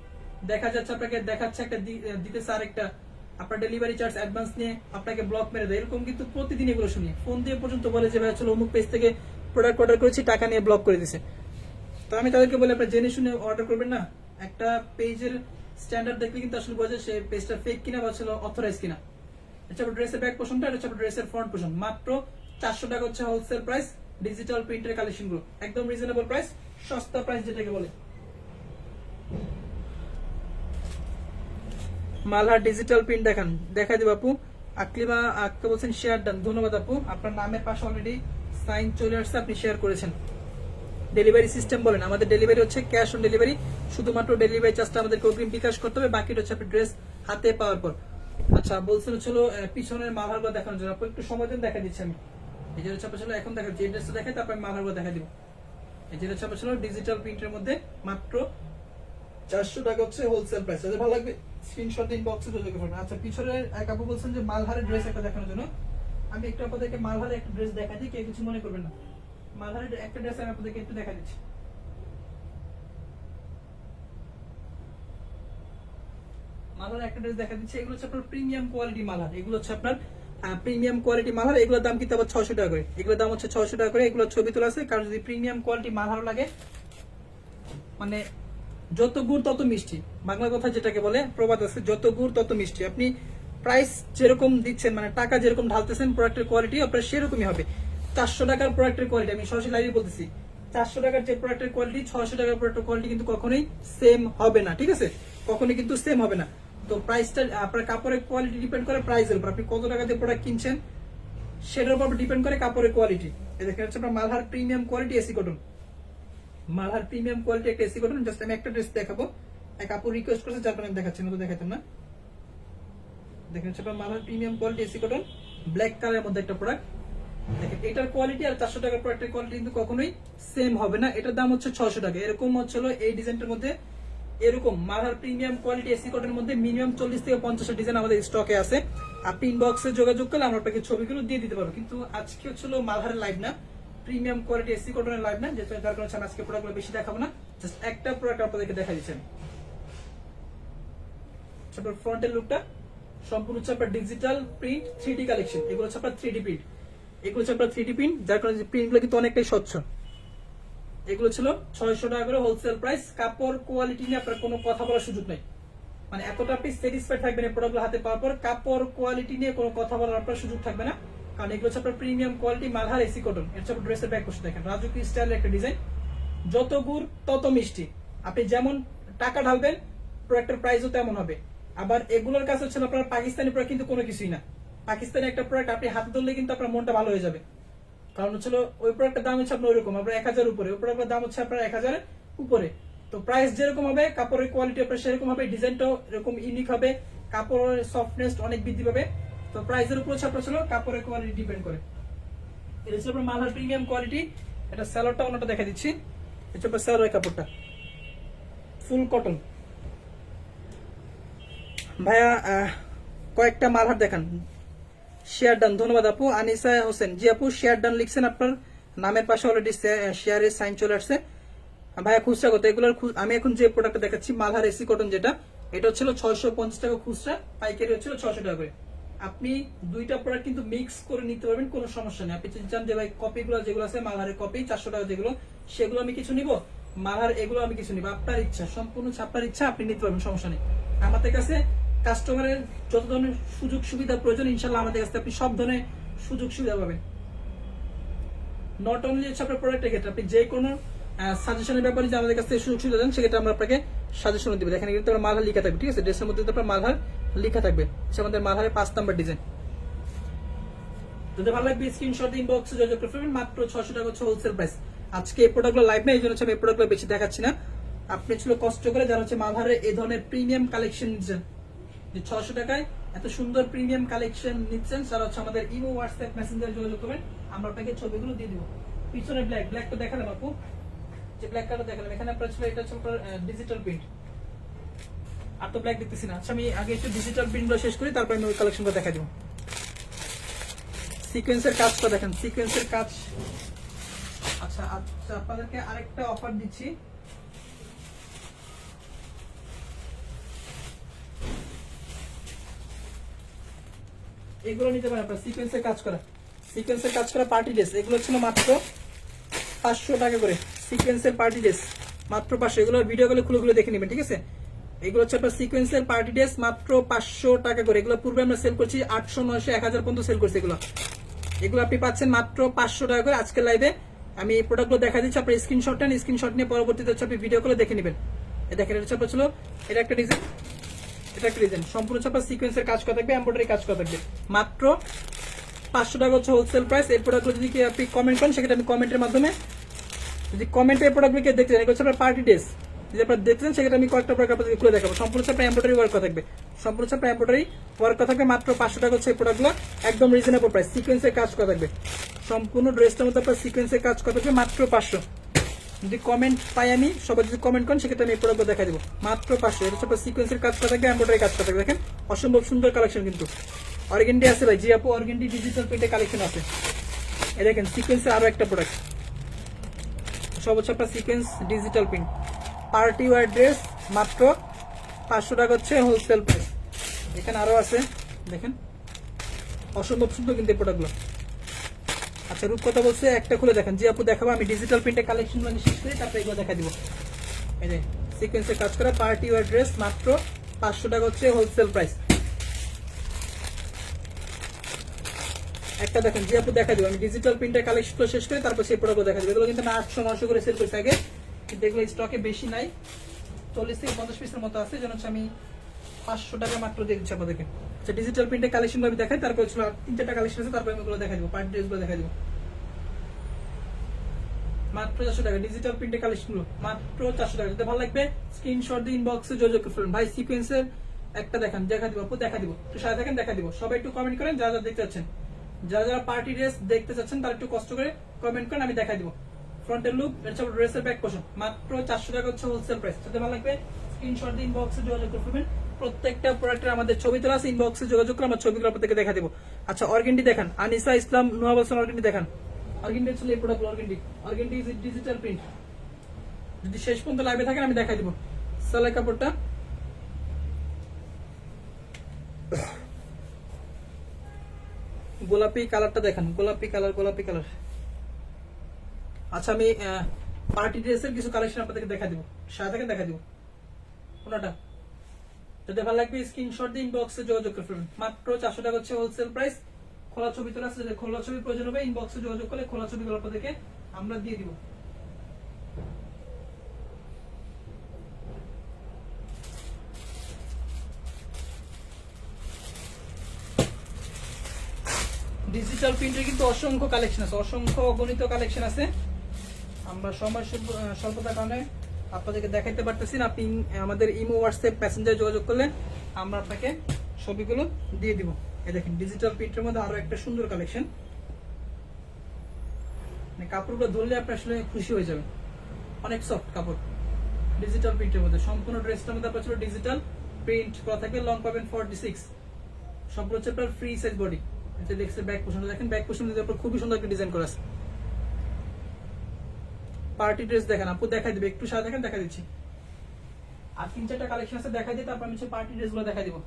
দেখা যাচ্ছে আপনাকে দেখাচ্ছে একটা, দিতেছে আরেকটা, আপনার ডেলিভারি চার্জ অ্যাডভান্স নিয়ে আপনাকে ব্লক মেরে দেয়। এরকম কিন্তু প্রতিদিন এগুলো শুনি। ফোন দিয়ে পর্যন্ত বলে যে ভাই আসলে অমুক পেজ থেকে প্রোডাক্ট অর্ডার করেছি, টাকা নিয়ে ব্লক করে দিছে। তো আমি তাদেরকে বলি আপনারা জেনে শুনে অর্ডার করবেন না। একটা পেজের স্ট্যান্ডার্ড দেখলে কিন্তু আসলে বোঝা যায় সে পেজটা ফেক কিনা বা অথরাইজ কিনা। এটা ড্রেসের ব্যাক পোর্শনটা, এটা ড্রেসের ফ্রন্ট পোর্শন। মাত্র 400 টাকা হচ্ছে হোলসেল প্রাইস। ডিজিটাল প্রিন্টের কালেকশন গুলো একদম রিজনেবল প্রাইস, সস্তা প্রাইস যেটাকে বলে। মালহার ডিজিটাল প্রিন্ট দেখা দিব আপু। আকলিমা আক্কা বলছেন শেয়ার ডান, ধন্যবাদ আপু। আপনার নামের পাশে অলরেডি সাইন চলে আসছে, আপনি শেয়ার করেছেন। ডেলিভারি সিস্টেম বলেন, আমাদের ডেলিভারি হচ্ছে ক্যাশ অন ডেলিভারি। শুধুমাত্র ডেলিভারি চার্জটা আমাদেরকে অগ্রিম বিকাশ করতে হবে, বাকিটা হচ্ছে আপনি ড্রেস হাতে পাওয়ার পর। আচ্ছা, বলছেন পিছনের মালহারগুলো দেখানোর জন্য। আপু একটু সময় দিন, দেখা দিচ্ছি আমি। এই যে এখন দেখা, যে ড্রেসটা দেখাই তারপর মালহারগুলো দেখা দিব। এই যে ডিজিটাল প্রিন্টের মধ্যে মাত্র 400 টাকা হচ্ছে হোলসেল প্রাইস। যাদের ভালো লাগবে স্ক্রিনশট দিন, বক্সে যোগাযোগ করবেন। আচ্ছা, পিছনে এক আপু বলছেন যে মালহারের ড্রেস একটা দেখানোর জন্য। আমি একটু আপনাদেরকে মালহারের একটা ড্রেস দেখা দিই, কেউ কিছু মনে করবেন না। মালহারের একটা ড্রেস আমি আপনাদেরকে একটু দেখা দিচ্ছি। মালহারের একটা ড্রেস দেখা দিচ্ছি। এগুলো হচ্ছে আপনার প্রিমিয়াম কোয়ালিটি মালহার। এগুলো হচ্ছে আপনার প্রিমিয়াম কোয়ালিটি মালহার। এগুলোর দাম কিন্তু আবার 600 টাকা করে। এগুলোর দাম হচ্ছে 600 টাকা করে। এগুলো ছবি তোলা আছে। কারণ যদি প্রিমিয়াম কোয়ালিটি মালহার লাগে, মানে যত গুড় তত মিষ্টি, বাংলা কথা যেটাকে বলে প্রবাদ আছে, যত গুড় তত মিষ্টি। আপনি প্রাইস যেরকম দিচ্ছেন, মানে টাকা যেরকম ঢালতেছেন, প্রোডাক্টের কোয়ালিটি আপনার সেরকমই হবে। 400 টাকার প্রোডাক্টের কোয়ালিটি, আমি সরাসরি লাইভে বলতেছি, 400 টাকার যে প্রোডাক্টের কোয়ালিটি 600 টাকার প্রোডাক্টের কোয়ালিটি কিন্তু কখনোই সেম হবে না, ঠিক আছে? কখনোই কিন্তু সেম হবে না। তো প্রাইসটা আপনার কাপড়ের কোয়ালিটি ডিপেন্ড করে প্রাইসের উপর, আপনি কত টাকা দিয়ে প্রোডাক্ট কিনছেন সেটার উপর ডিপেন্ড করে কাপড়ের কোয়ালিটি। এই দেখেন হচ্ছে আপনার Malhar premium quality AC cotton, Malhar premium quality একটা এসি কটন। জাস্ট আমি একটা ড্রেস দেখাবো, এক আপু রিকোয়েস্ট করেছে যার কারণে দেখাচ্ছি, না তো দেখাতাম না। দেখেন হচ্ছে আপনার Malhar premium quality AC cotton, black কালারের মধ্যে একটা প্রোডাক্ট। দেখেন এটার কোয়ালিটি আর 400 টাকার প্রোডাক্টের কোয়ালিটি কিন্তু কখনোই সেম হবে না। এটার দাম হচ্ছে 600 টাকা। এরকম হচ্ছিল এই ডিজাইনটার মধ্যে, এরকম মালহার প্রিমিয়াম কোয়ালিটি এসি কটনের মধ্যে মিনিমাম 40 থেকে 50 ডিজাইন আমাদের স্টকে আছে। আপনি ইনবক্সে যোগাযোগ করলে আমরা আপনাকে ছবিগুলো দিয়ে দিতে পারবো। কিন্তু আজকে হচ্ছিল মালহারের লাইভ না, প্রিমিয়াম কোয়ালিটি এসি কটনের লাইভ না, যার কারণে আমি আজকে প্রোডাক্টগুলো বেশি দেখাবো না, জাস্ট একটা প্রোডাক্ট আপনাদেরকে দেখা দিচ্ছেন। আপনার ফ্রন্টের লুকটা সম্পূর্ণ হচ্ছে আপনার ডিজিটাল প্রিন্ট 3D কালেকশন। এগুলো হচ্ছে আপনার 3D প্রিন্ট, এগুলো হচ্ছে আপনার 3D প্রিন্ট, যার কারণে প্রিন্টগুলো কিন্তু অনেকটাই স্বচ্ছ। এগুলো ছিল 600 টাকা করে হোলসেল প্রাইস। কাপড় কোয়ালিটি নিয়ে আপনার কোনো কথা বলার সুযোগ নাই, মানে এতটা আপনি স্যাটিসফাইড থাকবেন এই প্রোডাক্টগুলো হাতে পাওয়ার পর, কাপড় কোয়ালিটি নিয়ে কোনো কথা বলার আপনার সুযোগ থাকবে না। কারণ এগুলো হচ্ছে আপনার premium quality Malhar AC cotton. এটা হচ্ছে ড্রেসের ব্যাক পোর্শন দেখেন, রাজুকি স্টাইলের একটা ডিজাইন, যত গুড় তত মিষ্টি। আপনি যেমন টাকা ঢালবেন প্রোডাক্টের প্রাইসও তেমন হবে। আবার এগুলোর কাছে হচ্ছে আপনার পাকিস্তানি প্রোডাক্ট কিন্তু কোনো কিছুই না। পাকিস্তানি একটা প্রোডাক্ট আপনি হাতে ধরলে কিন্তু আপনার মনটা ভালো হয়ে যাবে, কারণ হচ্ছিল ওই প্রোডাক্টের দাম হচ্ছে আপনার ওইরকম, আপনার 1000 উপরে, ওই প্রোডাক্টের দাম হচ্ছে আপনার 1000 উপরে। তো প্রাইস যেরকম হবে কাপড়ের কোয়ালিটি আপনার সেরকম হবে, ডিজাইনটাও এরকম ইউনিক হবে, কাপড়ের সফটনেস অনেক বৃদ্ধি পাবে। তো প্রাইসের উপর হচ্ছে আপনার ছিল কাপড়ের কোয়ালিটি ডিপেন্ড করে। এটা হচ্ছে আপনার মালহার প্রিমিয়াম কোয়ালিটি। এটা স্যালোয়ারটা অন্যটা দেখা দিচ্ছি, এটা হচ্ছে আপনার স্যালোয়ারের কাপড়টা ফুল কটন। ভাইয়া কয়েকটা মালহার দেখান। শেয়ার ডান, ধন্যবাদ আপু। আনিসা হোসেন, জি আপু শেয়ার ডান লিখছেন, আপনার নামের পাশে অলরেডি শেয়ারের সাইন চলে আসছে। ভাইয়া খুচরা কত এগুলোর? আমি এখন যে প্রোডাক্টটা দেখাচ্ছি মালহার এসি কটন, যেটা এটা হচ্ছিল 650 টাকা খুচরা, পাইকারি হচ্ছিল 600 টাকা করে। আপনি দুইটা প্রোডাক্ট কিন্তু মিক্স করে নিতে পারবেন, কোনো সমস্যা নেই। আপনি যদি চান যে ভাই কপিগুলো যেগুলো আছে মালহারের কপি 400 টাকা যেগুলো, সেগুলো আমি কিছু নিব, মালহার এগুলো আমি কিছু নিব, আপনার ইচ্ছা, সম্পূর্ণ আপনার ইচ্ছা, আপনি নিতে পারবেন, সমস্যা নেই। আমাদের কাছে কাস্টমারের যত ধরনের সুযোগ সুবিধা প্রয়োজন ইনশাল্লাহ আমাদের কাছে আপনি সব ধরনের সুযোগ সুবিধা পাবেন। নট অনলি হচ্ছে আপনার প্রোডাক্টের ক্ষেত্রে, আপনি যে কোনো সাজেশনের ব্যাপারে যে আমাদের কাছ থেকে সুযোগ সুবিধা দেন সেক্ষেত্রে আমরা আপনাকে সাজেশন দিব। দেখেন কিন্তু মালহার লেখা থাকবে, ঠিক আছে, ড্রেসের মধ্যে আপনার মালহার লেখা থাকবে, সে আমাদের মালহারের 5 নাম্বার ডিজাইন। যদি ভালো লাগবে স্ক্রিনশট দিয়ে ইনবক্সে যোগাযোগ করবেন। মাত্র 600 টাকা হচ্ছে হোলসেল প্রাইস। আজকে এই প্রোডাক্টগুলো লাইভ না, এই জন্য আমি এই প্রোডাক্টগুলো বেশি দেখাচ্ছি না। আপনি ছিল কষ্ট করে যারা হচ্ছে মালহারের এই ধরনের প্রিমিয়াম কালেকশন নিচ্ছেন, যে 600 টাকায় এত সুন্দর প্রিমিয়াম কালেকশন নিচ্ছেন, তারা হচ্ছে আমাদের ইমো হোয়াটসঅ্যাপ মেসেঞ্জারে যোগাযোগ করবেন, আমরা আপনাকে ছবিগুলো দিয়ে দিব। পিছনে ব্ল্যাক তো দেখালাম আপু, যে ব্ল্যাক কালার দেখালাম, এখানে আপনার ছিল এটা হচ্ছে আপনার ডিজিটাল প্রিন্ট, আর তো ব্ল্যাক দেখতেছি না। আচ্ছা আমি আগে একটু ডিজিটাল প্রিন্টগুলো শেষ করি, তারপর আমি ওই কালেকশনগুলো দেখা দিব। সিকোয়েন্সের কাজটা দেখেন, সিকোয়েন্সের কাজ। আচ্ছা আচ্ছা আপনাদেরকে আরেকটা অফার দিচ্ছি, এগুলো নিতে পারেন আপনার সিকোয়েন্সের কাজ করা, সিকোয়েন্সের কাজ করা পার্টি ড্রেস। এগুলো ছিল মাত্র 500 টাকা করে, সিকোয়েন্সের পার্টি ড্রেস মাত্র 500। এগুলো ভিডিও গুলো খুলে দেখে নেবেন, ঠিক আছে। এগুলো হচ্ছে আপনার সিকোয়েন্সের পার্টি ড্রেস মাত্র 500 টাকা করে। এগুলো পূর্বে আমরা সেল করছি 800, 900, 1000 পর্যন্ত সেল করছি। এগুলো আপনি পাচ্ছেন মাত্র 500 টাকা করে। আজকে লাইভে আমি এই প্রোডাক্টগুলো দেখা দিচ্ছি, আপনার স্ক্রিনশট নেন, স্ক্রিনশট নিয়ে পরবর্তীতে হচ্ছে আপনি ভিডিও করে দেখে নেবেন। দেখেন এটা হচ্ছে ছিল এটা একটা ডিজাইন, এটা একটা ডিজাইন, সম্পূর্ণ হচ্ছে আপনার সিকোয়েন্সের কাজ করা থাকবে, এমব্রয়ডারি কাজ করা থাকবে। মাত্র 500 টাকা হচ্ছে হোলসেল প্রাইস। এই প্রোডাক্টগুলো যদি আপনি কমেন্ট করেন সেক্ষেত্রে আমি কমেন্টের মাধ্যমে, যদি কমেন্টে এই প্রোডাক্টগুলো দেখতে চান, এগুলো হচ্ছে আপনার পার্টি ড্রেস, যদি আপনার দেখতে চান সেক্ষেত্রে আমি কয়েকটা প্রোডাক্ট আপনাদের খুলে দেখাবো। সম্পূর্ণ হচ্ছে আপনার এমব্রয়ডারি ওয়ার্ক করা থাকবে, সম্পূর্ণ হচ্ছে আপনার এমব্রয়ডারি ওয়ার্ক করা থাকবে। মাত্র 500 টাকা হচ্ছে এই প্রোডাক্টগুলো, একদম রিজনেবল প্রাইস, সিকোয়েন্সের কাজ করা থাকবে। সম্পূর্ণ ড্রেসটার মধ্যে আপনার সিকোয়েন্সের কাজ করা থাকবে মাত্র 500। যদি কমেন্ট পাই আমি, সবাই যদি কমেন্ট করেন সেক্ষেত্রে আমি এই প্রোডাক্টগুলো দেখা দেবো মাত্র 500। এটা হচ্ছে আপনার সিকোয়েন্সের কাজ করা থাকবে, এমব্রয়ডারি কাজ করা থাকবে। দেখেন অসম্ভব সুন্দর কালেকশন, কিন্তু অর্গেন্ডি আছে ভাই, জি আপু অর্গেন্ডি ডিজিটাল প্রিন্টের কালেকশন আছে। এই দেখেন সিকোয়েন্সের আরো একটা প্রোডাক্ট, সব হচ্ছে আপনার sequence digital print party wear dress মাত্র 500 টাকা হচ্ছে হোলসেল প্রাইস। এখানে আরো আছে, দেখেন অসম্ভব সুন্দর কিন্তু এই প্রোডাক্টগুলো। আচ্ছা রূপকথা বলছে একটা খুলে দেখেন, জি আপু দেখাবো, আমি ডিজিটাল প্রিন্টের কালেকশন মানে শেষ করি, তারপরে এগুলো দেখা দিব। এই যে সিকোয়েন্সের কাজ করা পার্টি ওয়্যার ড্রেস মাত্র 500 টাকা হচ্ছে হোলসেল প্রাইস। একটা দেখেন, জি আপু দেখা দিব, আমি ডিজিটাল প্রিন্টের কালেকশন শেষ করি, তারপর সেই প্রোডাক্ট দেখা দিব। এগুলো কিন্তু 800, 900 করে সেল করছে আগে, কিন্তু এগুলো স্টকে বেশি নাই, 40 থেকে 50 পিসের মতো আছে, যেন হচ্ছে আমি 500 টাকা মাত্র দিয়ে দিচ্ছি আপনাদেরকে। আচ্ছা ডিজিটাল প্রিন্টের কালেকশন আমি দেখাই, তারপর ছিল 3-4টা কালেকশন আছে, তারপর আমি ওগুলো দেখাই দিব, পার্টি ড্রেসগুলো দেখাই দিব। মাত্র 400 টাকা ডিজিটাল প্রিন্টের কালেকশন গুলো, মাত্র 400 টাকা। যদি ভালো লাগবে স্ক্রিনশট দিয়ে ইনবক্সে যোগাযোগ করবেন। ভাই সিকোয়েন্সের একটা দেখান, দেখা দিব আপু, দেখা দিব, একটু সাথে থাকেন, দেখা দিব। সবাই একটু কমেন্ট করেন যারা যারা দেখতে চাচ্ছেন, যারা যারা পার্টি ড্রেস দেখতে চাচ্ছেন তারা একটু কষ্ট করে কমেন্ট করেন, আমি দেখা দিব। ফ্রন্টের লুক, ড্রেসের ব্যাক পোর্শন, মাত্র 400 টাকা হচ্ছে হোলসেল প্রাইস। যদি ভালো লাগবে স্ক্রিনশট দিয়ে ইনবক্সে যোগাযোগ করবেন। প্রত্যেকটা প্রোডাক্টের আমাদের ছবি তোলা আছে, ইনবক্সে যোগাযোগ করে আমার ছবিগুলো আপনাদেরকে দেখা দিব। আচ্ছা অর্গেন্ডি দেখান, আনিসা ইসলাম নোয়া বলছেন অর্গেন্ডি দেখান। অর্গেন্ডি ছিল এই product, organdie is digital print. যদি শেষ পর্যন্ত লাইভে থাকেন আমি দেখাই দিব। সালাই কাপড়টা গোলাপি কালারটা দেখেন, গোলাপি কালার। আচ্ছা আমি পার্টি ড্রেসের কিছু কালেকশন আপনাদেরকে দেখা দিব, সাথে থাকেন, দেখা দিব। কোনটা যদি ভালো লাগবে স্ক্রিনশট দিয়ে ইনবক্সে যোগাযোগ করবেন। মাত্র 400 টাকা হচ্ছে হোলসেল প্রাইস। খোলা ছবি তোলা আছে, যদি খোলা ছবি প্রয়োজন হবে ইনবক্সে যোগাযোগ করলে খোলা ছবিগুলো আপনাদেরকে আমরা দিয়ে দিব। ডিজিটাল প্রিন্টের কিন্তু অসংখ্য কালেকশন আছে, অসংখ্য অগণিত কালেকশন আছে। আমরা সময় স্বল্পতার কারণে আপনাদেরকে দেখাইতে পারতেছি না। আপনি আমাদের ইমো হোয়াটসঅ্যাপ প্যাসেঞ্জার যোগাযোগ করলে আমরা আপনাকে ছবিগুলো দিয়ে দিব। এই দেখেন ডিজিটাল প্রিন্টের মধ্যে আরো একটা সুন্দর কালেকশন, মানে কাপড়গুলো ধরলে আপনি আসলে খুশি হয়ে যাবেন, অনেক সফট কাপড়। ডিজিটাল প্রিন্টের মধ্যে সম্পূর্ণ ড্রেসটার মধ্যে আপনার ডিজিটাল প্রিন্ট করা থাকবে। লং পাবেন 46, সম্পূর্ণ হচ্ছে আপনার ফ্রি সাইজ বডি। এটা দেখছে ব্যাক পোর্শন, দেখেন ব্যাক পোর্শন দিয়ে আপনার খুবই সুন্দর একটা ডিজাইন করা আছে। পার্টি ড্রেস দেখেন আপু, দেখাই দিবে, একটু সাথে দেখেন, দেখা দিচ্ছি। আর 3-4টা কালেকশন আছে দেখাই দিই, তারপর আমি হচ্ছে পার্টি ড্রেস গুলো দেখাই দিব।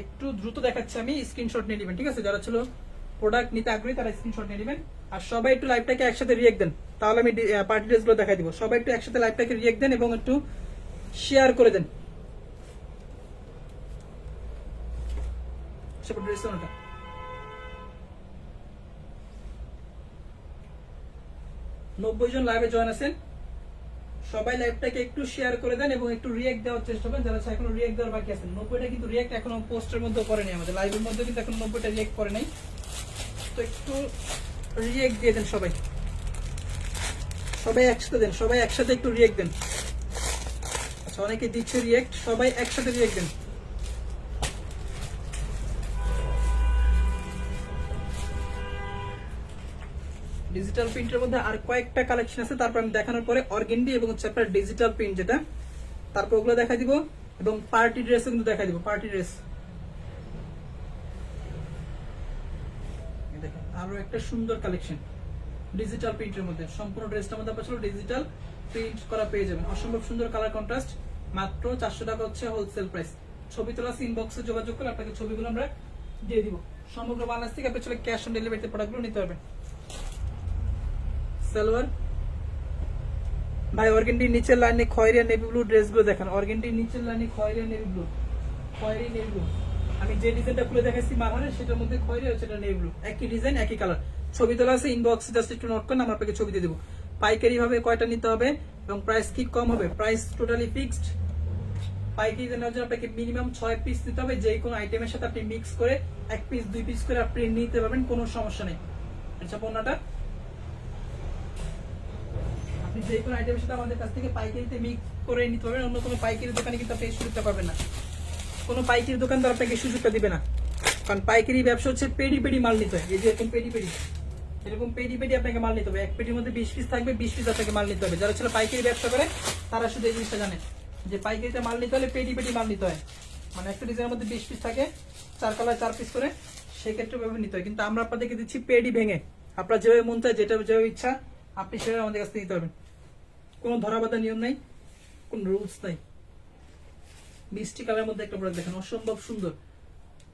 একটু দ্রুত দেখাচ্ছি আমি, স্ক্রিনশট নিয়ে নেবেন, ঠিক আছে? যারা ছিল প্রোডাক্ট নিতে আগ্রহী তারা স্ক্রিনশট নিয়ে নেবেন। আর সবাই একটু লাইভটাকে একসাথে রিয়েক্ট দেন, তাহলে আমি পার্টি ড্রেস গুলো দেখাই দিব। সবাই একটু একসাথে লাইভটাকে রিয়েক্ট দেন এবং একটু শেয়ার করে দেন। সেটা ড্রেস ওটা 90 জন লাইভে জয়েন আছেন, সবাই লাইভটাকে একটু শেয়ার করে দেন এবং একটু রিয়েক্ট দেওয়ার চেষ্টা করেন। যারা এখনো রিয়েক্ট দেওয়ার বাকি আছেন, 90টা কিন্তু রিয়েক্ট এখনো পোস্টের মধ্যে করে নাই, আমাদের লাইভের মধ্যে কিন্তু এখন 90টা রিয়েক্ট করে নাই। তো একটু রিয়েক্ট দিয়ে দেন সবাই, সবাই একসাথে দেন, সবাই একসাথে একটু রিয়েক্ট দেন। আচ্ছা অনেকে দিচ্ছে রিয়েক্ট, সবাই একসাথে রিয়েক্ট দেন। ডিজিটাল প্রিন্টের মধ্যে আর কয়েকটা কালেকশন আছে, তারপর আমি দেখানোর পরে অর্গেন্ডি এবং হচ্ছে আপনার ডিজিটাল প্রিন্ট যেটা, তারপর ওগুলো দেখা দিব এবং পার্টি ড্রেস কিন্তু দেখা দিব। পার্টি ড্রেস দেখেন আরো একটা সুন্দর কালেকশন ডিজিটাল প্রিন্টের মধ্যে, সম্পূর্ণ ড্রেসটার মধ্যে আপনারা ডিজিটাল প্রিন্ট করা পেয়ে যাবেন। অসম্ভব সুন্দর কালার কন্ট্রাস্ট, মাত্র 400 টাকা হচ্ছে হোলসেল প্রাইস। ছবি তোলা ইনবক্সে যোগাযোগ করে আপনাকে ছবিগুলো আমরা দিয়ে দিব। সমগ্র বাংলাদেশ থেকে আপনি চলে ক্যাশ অন ডেলিভারিতে প্রোডাক্টগুলো নিতে পারবেন। সালোয়ার ভাই অর্গেন্ডির নিচের লাইনে খয়েরি আর নেভি ব্লু ড্রেসগুলো দেখেন, অর্গেন্ডির নিচের লাইনে খয়েরি আর নেভি ব্লু, খয়েরি নেভি ব্লু। আমি যে ডিজাইনটা খুলে দেখাচ্ছি মারহারের, সেটার মধ্যে খয়েরি আর সেটা নেভি ব্লু, একই ডিজাইন একই কালার। ছবি তোলা আছে, ইনবক্সে জাস্ট একটু নোট করেন, আমরা আপনাকে ছবি দিয়ে দেবো। পাইকারি ভাবে কয়টা নিতে হবে এবং প্রাইস কি কম হবে, প্রাইস টোটালি ফিক্সড। পাইকারি নেওয়ার জন্য আপনাকে মিনিমাম 6 পিস নিতে হবে, যে কোনো আইটেমের সাথে আপনি মিক্স করে 1 পিস 2 পিস করে আপনি নিতে পারবেন, কোনো সমস্যা নেই। আচ্ছা পণ্যটা আপনি যে কোনো আইটেমের সাথে আমাদের কাছ থেকে পাইকারিতে মিক্স করে নিতে পারবেন, অন্য কোনো পাইকারি দোকানে কিন্তু আপনি এই সুযোগটা পাবেন না। কোনো পাইকারি দোকানদার আপনাকে সুযোগটা দিবে না, কারণ পাইকারি ব্যবসা হচ্ছে পেডি পেডি মাল নিতে হয়। এই যে এরকম পেডি পেডি, এরকম পেডি পেডি আপনাকে মাল নিতে হবে। এক পেটির মধ্যে 20 পিস থাকবে, 20 পিস আপনাকে মাল নিতে হবে। যারা ছিল পাইকারি ব্যবসা করে তারা শুধু এই জিনিসটা জানে যে পাইকারিতে মাল নিতে হলে পেডি পেডি মাল নিতে হয়, মানে একটা ডিজাইনের মধ্যে 20 পিস থাকে, 4 কালার 4 পিস করে, সেক্ষেত্রে ব্যবহার নিতে হয়। কিন্তু আমরা আপনাদেরকে দিচ্ছি পেডি ভেঙে, আপনার যেভাবে মন চায়, যেটা যেভাবে ইচ্ছা আপনি সেভাবে আমাদের কাছ থেকে নিতে পারবেন। কোনো ধরাবাধা নিয়ম নাই, কোন রুলস নাই। মিষ্টি কালারের মধ্যে একটা প্রোডাক্ট দেখেন, অসম্ভব সুন্দর,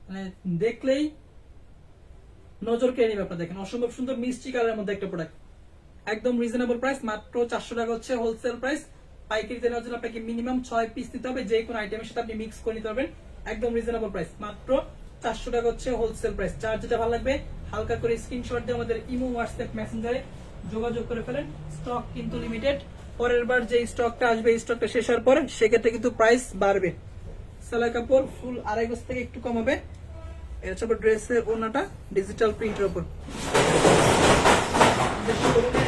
মানে দেখলেই নজর কেড়ে নেবে। আপনার দেখেন অসম্ভব সুন্দর মিষ্টি কালারের মধ্যে একটা প্রোডাক্ট, একদম রিজনেবল প্রাইস, মাত্র 400 টাকা হচ্ছে হোলসেল প্রাইস। পাইকারিতে নেওয়ার জন্য আপনাকে মিনিমাম 6 পিস নিতে হবে, যে কোনো আইটেমের সাথে আপনি মিক্স করে নিতে পারবেন, একদম রিজনেবল প্রাইস, মাত্র 400 টাকা হচ্ছে হোলসেল প্রাইস। যার যেটা ভালো লাগবে হালকা করে স্ক্রিনশট দিয়ে আমাদের ইমো হোয়াটসঅ্যাপ মেসেঞ্জারে যোগাযোগ করে ফেলেন। স্টক কিন্তু লিমিটেড, পরের বার যে স্টকটা আসবে এই স্টকটা শেষ হওয়ার পর সেক্ষেত্রে কিন্তু প্রাইস বাড়বে। সেলাই কাপড় ফুল 2.5 গজ থেকে একটু কম হবে। এটা হচ্ছে ড্রেসের ওড়নাটা ডিজিটাল প্রিন্টের উপর।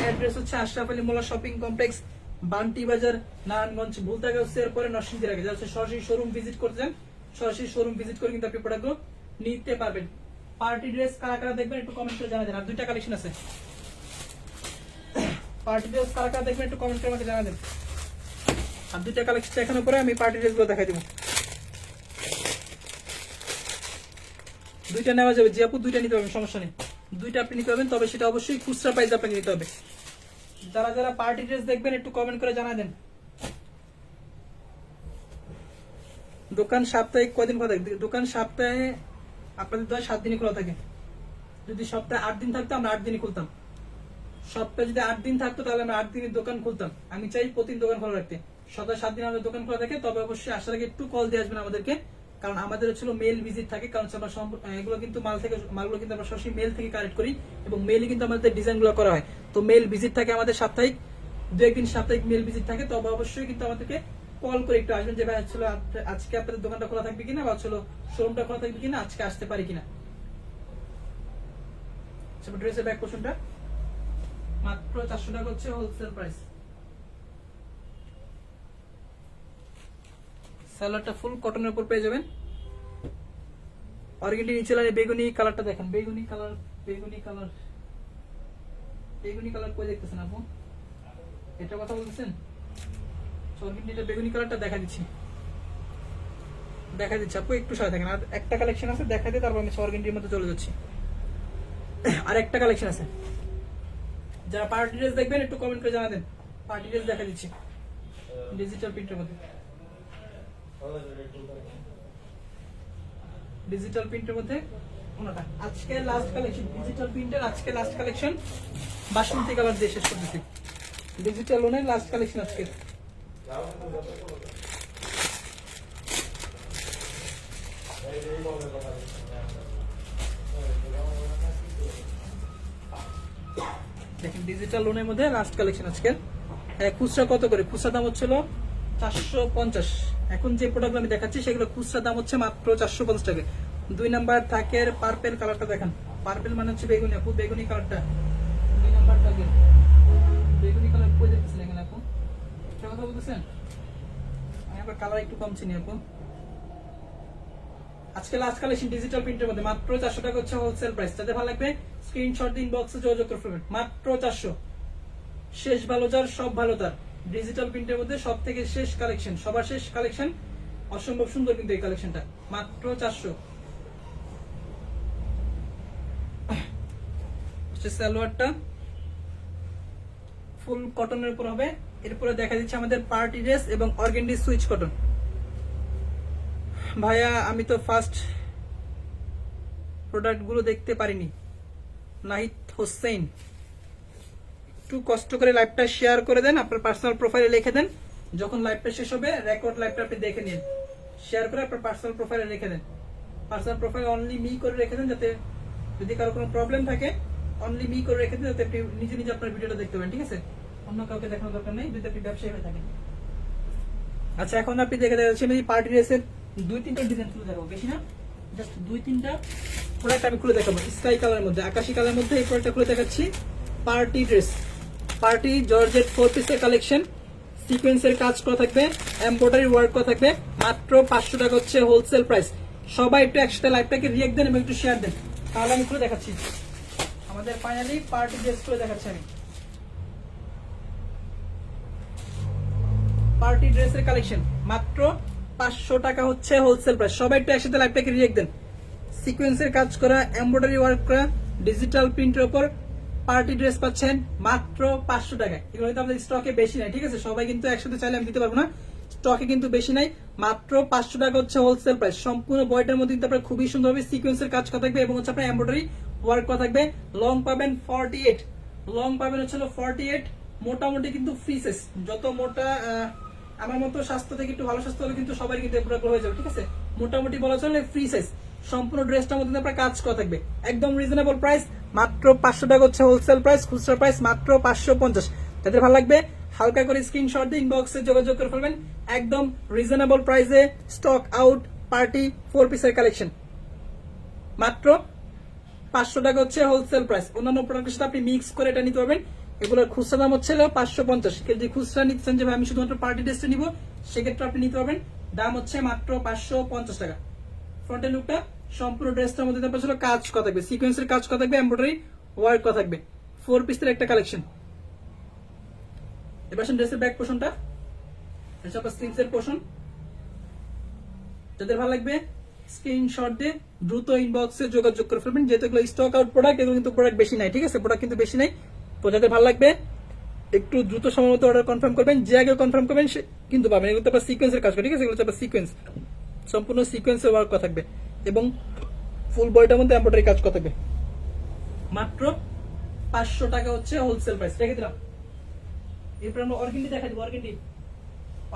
অ্যাড্রেস হচ্ছে আশরাফ আলী মোল্লা শপিং কমপ্লেক্স, বান্টি বাজার, নারায়ণগঞ্জ, ভুলতাগাউসের পরে নরসিংদীর আগে। যাচ্ছে সরাসরি শোরুম ভিজিট করতে চান, সরাসরি শোরুম ভিজিট করে কিন্তু আপনি প্রোডাক্টগুলো নিতে পারবেন। পার্টি ড্রেস কারা কারা দেখবেন একটু কমেন্ট করে জানাবেন। আর 2টা কালেকশন আছে। পার্টি ড্রেস কারা কারা দেখবেন একটু কমেন্ট করে আমাকে জানাবেন। আর 2টা কালেকশন দেখানোর পরে আমি পার্টি ড্রেসগুলো দেখাই দেবো। 2টা নেওয়া যাবে জি আপু, 2টা নিতে পারবেন, সমস্যা নেই। 2টা আপনি নিতে পারবেন, তবে সেটা অবশ্যই খুচরা প্রাইস আপনাকে নিতে হবে। যারা যারা পার্টি ড্রেস দেখবেন একটু কমেন্ট করে জানা দেন। দোকান সাপ্তাহিক কয়দিন খোলা থাকে? দোকান সপ্তাহে আপনাদের 7 দিনই খোলা থাকে। যদি সপ্তাহে 8 দিন থাকতো আমরা 8 দিনই খুলতাম। সপ্তাহে যদি 8 দিন থাকতো তাহলে আমরা 8 দিনের দোকান খুলতাম। আমি চাই প্রতিদিন দোকান খোলা রাখতে। সপ্তাহে 7 দিন আমাদের দোকান খোলা থাকে, তবে অবশ্যই আসার আগে একটু কল দিয়ে আসবেন আমাদেরকে, কারণ আমাদের হচ্ছিল মেল ভিজিট থাকে। কারণ আমরা এগুলো কিন্তু মালগুলো কিন্তু আমরা সরাসরি মেল থেকে কালেক্ট করি এবং মেলে কিন্তু আমাদের ডিজাইনগুলো করা হয়। তো মেল ভিজিট থাকে আমাদের সাপ্তাহিক, 2-1 দিন সাপ্তাহিক মেল ভিজিট থাকে। তবে অবশ্যই কিন্তু আমাদেরকে কল করে একটু আসবেন যে ভাই হচ্ছিল আজকে আপনাদের দোকানটা খোলা থাকবে কিনা, বা হচ্ছিল শোরুমটা খোলা থাকবে কিনা, আজকে আসতে পারি কিনা। ড্রেসের ব্যাক পোর্শনটা মাত্র 400 টাকা হচ্ছে হোলসেল প্রাইস। সালোয়ারটা ফুল কটনের উপর পেয়ে যাবেন। অর্গেন্ডি নিচে লাগে বেগুনি কালারটা দেখেন, বেগুনি কালার কই দেখতেছেন আপু? এটা কথা বলতেছেন? অর্গেন্ডিটা বেগুনি কালারটা দেখা দিচ্ছি আপু, একটু সাথে থাকেন। আর একটা কালেকশন আছে দেখা দিয়ে তারপর আমি অর্গেন্ডির মধ্যে চলে যাচ্ছি। আর একটা কালেকশন আছে, যারা পার্টি ড্রেস দেখবেন একটু কমেন্ট করে জানাবেন। পার্টি ড্রেস দেখা দিচ্ছি ডিজিটাল প্রিন্টের মধ্যে। আজকে লাস্ট কালেকশন ডিজিটাল প্রিন্টের, আজকে লাস্ট কালেকশন বাসন্তী কালার দিয়ে শেষ করতেছি। ডিজিটাল লোনের লাস্ট কালেকশন আজকে। দেখেন ডিজিটাল লোনের মধ্যে লাস্ট কালেকশন আজকে। খুচরা কত করে? খুচরা দাম হচ্ছিল 450। এখন যে প্রোডাক্ট আমি দেখাচ্ছি সেগুলো খুচরা দাম হচ্ছে মাত্র 450 টাকা। 2 নাম্বার থাকের পার্পেল কালারটা দেখেন, পার্পেল মানে হচ্ছে বেগুনি আপু, বেগুনি কালারটা 2 নাম্বার থাকের বেগুনি কালার কই দেখতেছেন এখানে আপু? এটা কথা বলতেছেন? আমি আবার কালার একটু কম চিনি আপু। আজকে লাস্ট কালেকশন ডিজিটাল প্রিন্টের মধ্যে মাত্র 400 টাকা হচ্ছে হোলসেল প্রাইস। যাদের ভালো লাগবে স্ক্রিনশট দিন, ইনবক্সে যোগাযোগ করবেন। মাত্র 400। শেষ ভালো যার সব ভালো তার। ডিজিটাল প্রিন্টের মধ্যে সব থেকে শেষ কালেকশন, সবার শেষ কালেকশন। অসম্ভব সুন্দর কিন্তু এই কালেকশনটা, মাত্র 400। সালোয়ারটা ফুল কটনের উপর হবে। এরপরে দেখা যাচ্ছে আমাদের পার্টি ড্রেস এবং অর্গেন্ডি সুইচ কটন। ভাইয়া আমি তো ফার্স্ট প্রোডাক্টগুলো দেখতে পারিনি। নাহিদ হোসেন, একটু কষ্ট করে লাইভটা শেয়ার করে দেন, আপনার পার্সোনাল প্রোফাইলে লিখে দেন। যখন লাইভটা শেষ হবে রেকর্ড লাইভটা আপনি দেখে নিন, শেয়ার করে আপনার পার্সোনাল প্রোফাইলে রেখে দেন। পার্সোনাল প্রোফাইল অনলি মি করে রেখে দেন, যাতে যদি কারো কোনো প্রবলেম থাকে অনলি মি করে রেখে দেন, যাতে আপনি নিজে নিজে আপনার ভিডিওটা দেখতে পারেন। ঠিক আছে, অন্য কাউকে দেখানোর দরকার নেই যদি আপনি ব্যবসায়ী হয়ে থাকেন। আচ্ছা এখন আপনি দেখে যাচ্ছেন এই পার্টি ড্রেসের 2-3টা ডিজাইন খুলে দেখাবো, বেশি না, জাস্ট 2-3টা প্রোডাক্ট আমি খুলে দেখাবো। স্কাই কালারের মধ্যে, আকাশি কালারের মধ্যে এই প্রোডাক্টটা খুলে দেখাচ্ছি। পার্টি ড্রেস, পার্টি জর্জেট 4 পিসের কালেকশন, সিকোয়েন্সের কাজ করা থাকবে, এমব্রয়ডারি ওয়ার্ক করা থাকবে। মাত্র 500 টাকা হচ্ছে হোলসেল প্রাইস। সবাই একটু একসাথে লাইভটাকে রিয়েক্ট দেন এবং একটু শেয়ার দেন, তাহলে আমি খুলে দেখাচ্ছি। আমাদের ফাইনালি পার্টি ড্রেস খুলে দেখাচ্ছি আমি। পার্টি ড্রেসের কালেকশন মাত্র 500 টাকা হচ্ছে হোলসেল প্রাইস। সবাই একটু একসাথে লাইভটাকে রিয়েক্ট দেন। সিকোয়েন্সের কাজ করা, এমব্রয়ডারি ওয়ার্ক করা, ডিজিটাল প্রিন্টের উপর পার্টি ড্রেস পাচ্ছেন মাত্র 500 টাকায়। এগুলো কিন্তু আমাদের স্টকে বেশি নাই, ঠিক আছে? সবাই কিন্তু একসাথে চাইলে আমি দিতে পারবো না, স্টকে কিন্তু বেশি নাই। মাত্র 500 টাকা হচ্ছে হোলসেল প্রাইস। সম্পূর্ণ বয়টার মধ্যে কিন্তু আপনার খুবই সুন্দরভাবে সিকোয়েন্সের কাজ করা থাকবে এবং হচ্ছে আপনার এমব্রয়ডারি ওয়ার্ক করা থাকবে। লং পাবেন 48, লং পাবেন হচ্ছে 48। মোটামুটি কিন্তু ফ্রি সাইজ, যত মোটা আমার মতো স্বাস্থ্য থেকে একটু ভালো স্বাস্থ্য হলে কিন্তু সবাই কিন্তু প্রোডাক্ট হয়ে যাবে, ঠিক আছে? মোটামুটি বলা চলে ফ্রি সাইজ। সম্পূর্ণ ড্রেসটার মধ্যে আপনার কাজ করা থাকবে, একদম রিজনেবল প্রাইস। মাত্র 500 টাকা হচ্ছে হোলসেল প্রাইস, খুচরা প্রাইস মাত্র 550। যাদের ভালো লাগবে হালকা করে স্ক্রিনশট দিয়ে ইনবক্সে যোগাযোগ করে ফেলবেন। একদম রিজনেবল প্রাইসে, স্টক আউট, পার্টি 4 পিসের কালেকশন, মাত্র 500 টাকা হচ্ছে হোলসেল প্রাইস। অন্যান্য প্রোডাক্টের সাথে আপনি মিক্স করে এটা নিতে পারবেন। এগুলোর খুচরা দাম হচ্ছে 550। যদি খুচরা নিচ্ছেন যে আমি শুধুমাত্র পার্টি ড্রেসটা নিব, সেক্ষেত্রে আপনি নিতে পারবেন, দাম হচ্ছে মাত্র 550 টাকা। ফ্রন্টের লুকটা সম্পূর্ণ ড্রেসটার মধ্যে আপনার ছিল কাজ করা থাকবে, সিকোয়েন্সের কাজ করা থাকবে, এমব্রয়ডারি ওয়ার্ক করা থাকবে, 4 পিসের একটা কালেকশন। এবার ড্রেসের ব্যাক পোর্শনটা, স্লিভসের পোর্শন, যাদের ভালো লাগবে স্ক্রিনশট দিয়ে দ্রুত ইনবক্সে যোগাযোগ করে ফেলবেন, যেহেতু এগুলো স্টক আউট প্রোডাক্ট, এগুলো কিন্তু প্রোডাক্ট বেশি নাই, ঠিক আছে, প্রোডাক্ট কিন্তু বেশি নাই। তো যাদের ভালো লাগবে একটু দ্রুত সময় মতো অর্ডার কনফার্ম করবেন, যে আগে কনফার্ম করবেন সে কিন্তু পাবেন। এগুলো তো আপনার সিকোয়েন্সের কাজ করে, ঠিক আছে, এগুলো তো আপনার সিকোয়েন্স, সম্পূর্ণ সিকোয়েন্সের ওয়ার্ক করা থাকবে এবং ফুল বডিটার মধ্যে এমব্রয়ডারি কাজ করা থাকবে। মাত্র 500 টাকা হচ্ছে হোলসেল প্রাইস, রেখে দিলাম। এরপর আমরা অর্গেন্ডি দেখা দিব,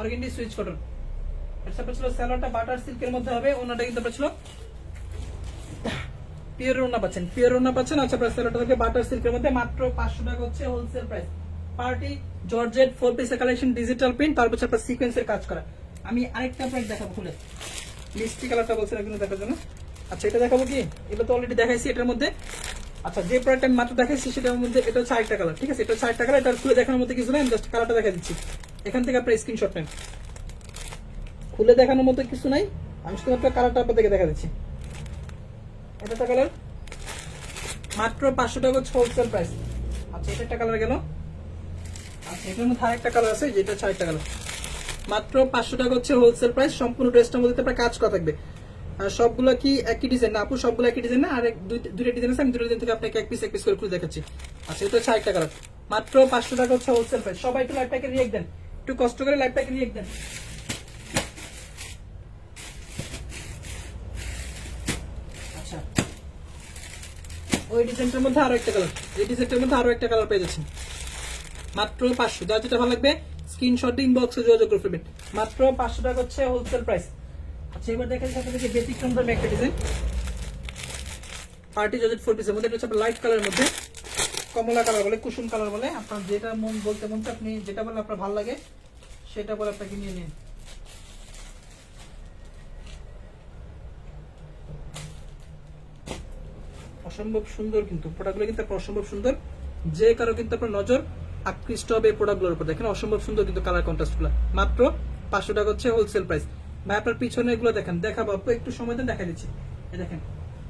অর্গেন্ডি সুইচ কটন। তারপর ছিল স্যালোয়ারটা বাটার সিল্কের মধ্যে হবে, ওনাটা কিন্তু আপনার ছিল পিওর ওনা পাচ্ছেন, আচ্ছা প্রাইস স্যালোয়ারটা থেকে বাটার সিল্কের মধ্যে, মাত্র 500 টাকা হচ্ছে হোলসেল প্রাইস। পার্টি জর্জেট 4 পিসের কালেকশন, ডিজিটাল প্রিন্ট, তারপর আপনার সিকোয়েন্সের কাজ করা। আমি আরেকটা প্রাইস দেখাবো খুলে, মিষ্টি কালারটা বলছিলাম কিন্তু দেখার জন্য। আচ্ছা এটা দেখাবো কি, এটা তো অলরেডি দেখাইছি এটার মধ্যে। আচ্ছা যে প্রোডাক্ট আমি মাত্র দেখাইছি সেটার মধ্যে এটা হচ্ছে আরেকটা কালার, ঠিক আছে, এটা হচ্ছে আরেকটা কালার। এটা খুলে দেখানোর মধ্যে কিছু নাই, জাস্ট কালারটা দেখা দিচ্ছি। এখান থেকে আপনার স্ক্রিনশট নেন, খুলে দেখানোর মতো কিছু নাই, আমি শুধুমাত্র কালারটা আপনাদেরকে দেখা দিচ্ছি। এটা একটা কালার, মাত্র 500 টাকা হচ্ছে হোলসেল প্রাইস। আচ্ছা এটা একটা কালার গেল। আচ্ছা এটার মধ্যে আরেকটা কালার আছে, যেটা হচ্ছে আরেকটা কালার, মাত্র 500 টাকা হচ্ছে হোলসেল প্রাইস। সম্পূর্ণ ড্রেসটার মধ্যে আপনার কাজ করা থাকবে। আর সবগুলো কি একই ডিজাইন না আপু? সবগুলো একই ডিজাইন না, আর দুইটা ডিজাইন আছে, আমি দুটো ডিজাইন থেকে আপনাকে এক পিস করে খুলে দেখাচ্ছি। আচ্ছা এটা হচ্ছে আরেকটা কালার, মাত্র 500 টাকা হচ্ছে হোলসেল প্রাইস। সবাই একটু লাইভটাকে রিয়েক্ট দেন, একটু কষ্ট করে লাইভটাকে রিয়েক্ট দেন। আচ্ছা ওই ডিজাইনটার মধ্যে আরো একটা কালার, এই ডিজাইনটার মধ্যে আরো একটা কালার পেয়ে যাচ্ছেন, মাত্র 500। যার যেটা ভালো লাগবে স্ক্রিনশট ইনবক্সে যোগাযোগ করে ফেলবেন, মাত্র 500 টাকা হচ্ছে হোলসেল প্রাইস। আচ্ছা এবার দেখেন সাথে থেকে ব্যতিক্রম ধর্মী একটা ডিজাইন, পার্টি জর্জেট 4 পিসের মধ্যে। এটা হচ্ছে লাইট কালারের মধ্যে, কমলা কালার বলে, কুসুম কালার বলে, আপনার যেটা মন বলতে মন চায় আপনি যেটা বলে আপনার ভালো লাগে সেটা বলে আপনাকে নিয়ে নিন। অসম্ভব সুন্দর কিন্তু প্রোডাক্টগুলো, কিন্তু আপনার অসম্ভব সুন্দর, যে কারো কিন্তু আপনার নজর আকৃষ্ট হবে এই প্রোডাক্টগুলোর উপর। দেখেন অসম্ভব সুন্দর কিন্তু কালার কন্ট্রাস্টগুলো, মাত্র 500 টাকা হচ্ছে হোলসেল প্রাইস। ভাই আপনার পিছনে এগুলো দেখেন, দেখাবো আপু একটু সময় দেন, দেখা দিচ্ছি। এই দেখেন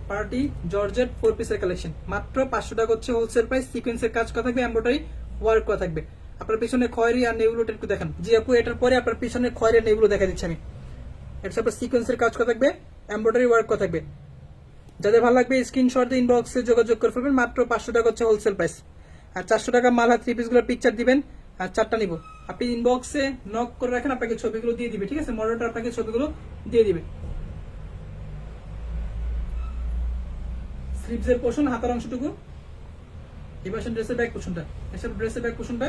পার্টি জর্জেট 4 পিসের কালেকশন, মাত্র 500 টাকা হচ্ছে হোলসেল প্রাইস। সিকোয়েন্সের কাজ করা থাকবে, এমব্রয়ডারি ওয়ার্ক করা থাকবে। আপনার পিছনে খয়েরি আর নেভুলোটা একটু দেখেন। জি আপু এটার পরে আপনার পিছনে খয়েরি আর নেভুলো দেখা দিচ্ছি আমি। এটা আপনার সিকোয়েন্সের কাজ করা থাকবে, এমব্রয়ডারি ওয়ার্ক করা থাকবে। যাদের ভালো লাগবে স্ক্রিনশট দিয়ে ইনবক্সে যোগাযোগ করে ফেলবেন, মাত্র 500 টাকা হচ্ছে হোলসেল প্রাইস। আর 400 টাকা মাল হাত 3 পিসগুলোর পিকচার দিবেন, আর 4টা নিব। আপনি ইনবক্সে নক করে রাখেন, আপনাকে ছবিগুলো দিয়ে দিবে, ঠিক আছে, মডেলটা আপনাকে ছবিগুলো দিয়ে দিবে। স্লিভসের পোর্শন, হাতার অংশটুকু। এবার ড্রেসের ব্যাক পোর্শনটা, এসব ড্রেসের ব্যাক পোর্শনটা।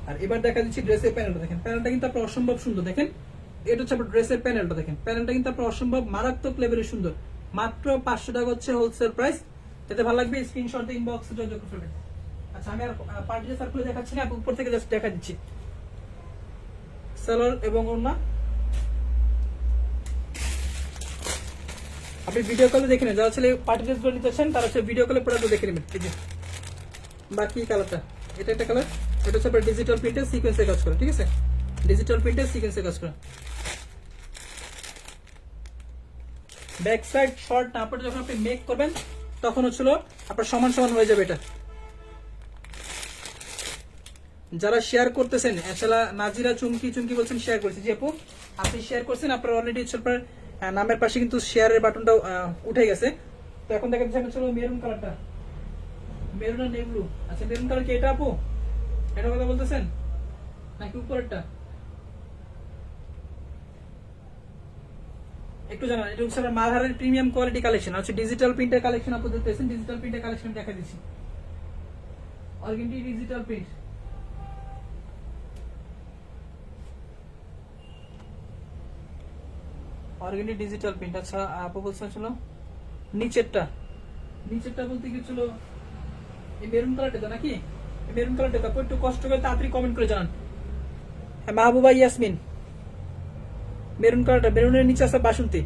আর এবার দেখা দিচ্ছি ড্রেসের প্যানেলটা। দেখেন প্যানেলটা কিন্তু আপনার অসম্ভব সুন্দর, দেখেন এটা হচ্ছে আপনার ড্রেসের প্যানেলটা। দেখেন প্যানেলটা কিন্তু আপনার অসম্ভব মারাত্মক লেভেলের সুন্দর, মাত্র 500 টাকা হচ্ছে হোলসেল প্রাইস। যাতে ভালো লাগবে স্ক্রিনশট দিয়ে ইনবক্সে যোগাযোগ করবেন। আচ্ছা আমি আর পার্টি ড্রেস খুলে দেখাচ্ছি না, উপর থেকে জাস্ট দেখা দিচ্ছি সালোয়ার এবং ওড়না। আপনি ভিডিও কলে দেখে নেন, যারা ছেলে পার্টি ড্রেস গুলো নিতে চান তারা হচ্ছে ভিডিও কলে পুরো দেখে নেবেন। এই যে বাকি কালারটা, এটা একটা কালার, এটা হচ্ছে আপনার ডিজিটাল প্রিন্টের সিকোয়েন্সের কাজ করা, ঠিক আছে, ডিজিটাল প্রিন্টের সিকোয়েন্সের কাজ করা। ব্যাক সাইড শর্ট না পড়ে যখন আপনি মেক করবেন তখন হচ্ছিল আপনার সমান সমান হয়ে যাবে। এটা যারা শেয়ার করতেছেন, আসলে নাজিরা চুমকি বলছেন শেয়ার করেছি, যে আপু আপনি শেয়ার করছেন, আপনার অলরেডি হচ্ছে আপনার নামের পাশে কিন্তু শেয়ারের বাটনটা উঠে গেছে। তো এখন দেখা যাচ্ছে হচ্ছে মেরুন কালারটা, মেরুন আর নেভি ব্লু। আচ্ছা মেরুন কালার কি এটা আপু? এটা কথা বলতেছেন নাকি উপরেরটা? একটু জানান। এটা হচ্ছে মালহারের প্রিমিয়াম কোয়ালিটি কালেকশন, হচ্ছে ডিজিটাল প্রিন্টের কালেকশন। আপনি দেখতেছেন ডিজিটাল প্রিন্টের কালেকশন দেখা দিচ্ছি, organdie digital print. Organdie digital print. আচ্ছা আপু বলছেন ছিল নিচেরটা বলতে কি ছিল এই মেরুন কালারটা তো নাকি? মেরুন কালারটা তারপর একটু কষ্ট করে তাড়াতাড়ি কমেন্ট করে জানান। হ্যাঁ মাহবুবা ইয়াসমিন, মেরুন কালারটা, মেরুনের নিচে আছে বাসন্তী।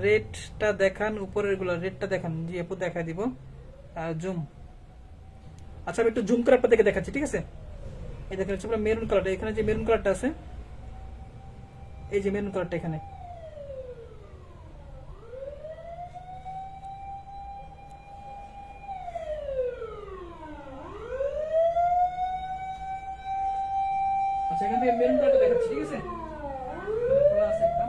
রেডটা দেখান, উপরের গুলা রেডটা দেখান। জি আপু দেখা দিব, জুম। আচ্ছা আমি একটু জুম করে আপনাদেরকে দেখাচ্ছি, ঠিক আছে? এই দেখেন হচ্ছে মেরুন কালারটা, এখানে যে মেরুন কালারটা আছে, এই যে মেরুন কালারটা এখানে, আচ্ছা এখান থেকে মেরুন কালারটা দেখাচ্ছি, ঠিক আছে? খোলা আছে একটা।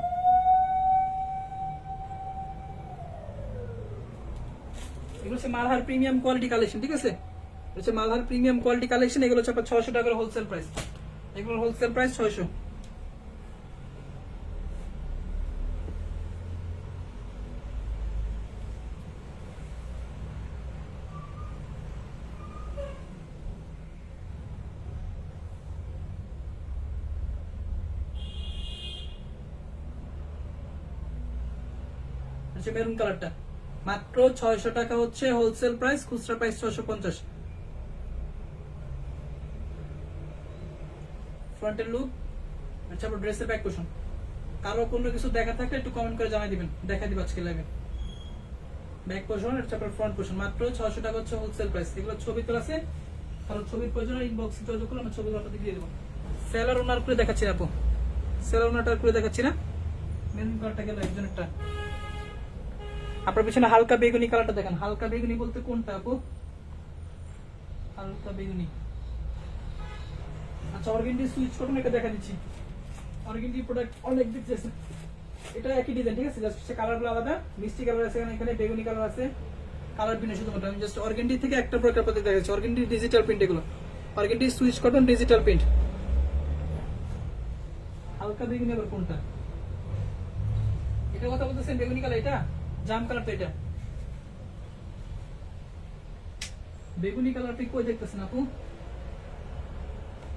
এগুলো হচ্ছে মালহার প্রিমিয়াম কোয়ালিটি কালেকশন, ঠিক আছে? হচ্ছে মালহার প্রিমিয়াম কোয়ালিটি কালেকশন। এগুলো হচ্ছে আপনার 600 টাকার হোলসেল প্রাইস। এগুলোর হোলসেল প্রাইস 600। হচ্ছে মেরুন কালারটা মাত্র 600 টাকা হচ্ছে হোলসেল প্রাইস, খুচরা প্রাইস 650। ফ্রন্টের লুক, আচ্ছা আপনার ড্রেসের ব্যাক পোর্শন। কারো কোনো কিছু দেখা থাকলে একটু কমেন্ট করে জানাই দিবেন, দেখা দিব আজকে লাইভে। ব্যাক পোর্শন, এটা আপনার ফ্রন্ট পোর্শন, মাত্র 600 টাকা হচ্ছে হোলসেল প্রাইস। এগুলো ছবি তোলা আছে, কারো ছবির প্রয়োজন ইনবক্সে যোগাযোগ করলে আমরা ছবিগুলো আপনাদের দিয়ে দেবো। সেলার ওনার করে দেখাচ্ছি না আপু, সেলার ওনারটা করে দেখাচ্ছি না। মেরুন কালারটা গেল একজনেরটা। আপনার পিছনে হালকা বেগুনি কালারটা দেখেন। হালকা বেগুনি বলতে কোনটা আপু? হালকা বেগুনি। আচ্ছা অর্গেন্ডি সুইচ কটন এটা দেখা দিচ্ছি। অর্গেন্ডি প্রোডাক্ট অনেক দেখতেছে, এটা একই ডিজাইন, ঠিক আছে? জাস্ট সে কালারগুলো আলাদা। মিষ্টি কালার আছে এখানে, বেগুনি কালার আছে, কালার ভিন্ন শুধুমাত্র। আমি জাস্ট অর্গেন্ডি থেকে একটা প্রোডাক্ট আপনাদের দেখাচ্ছি। অর্গেন্ডি ডিজিটাল প্রিন্ট, এগুলো organdie Swiss cotton digital print. হালকা বেগুনি আবার কোনটা? এটা কথা বলতেছেন বেগুনি কালার, এটা জাম কালার তো। এটা বেগুনি কালার আপনি কই দেখতেছেন আপু?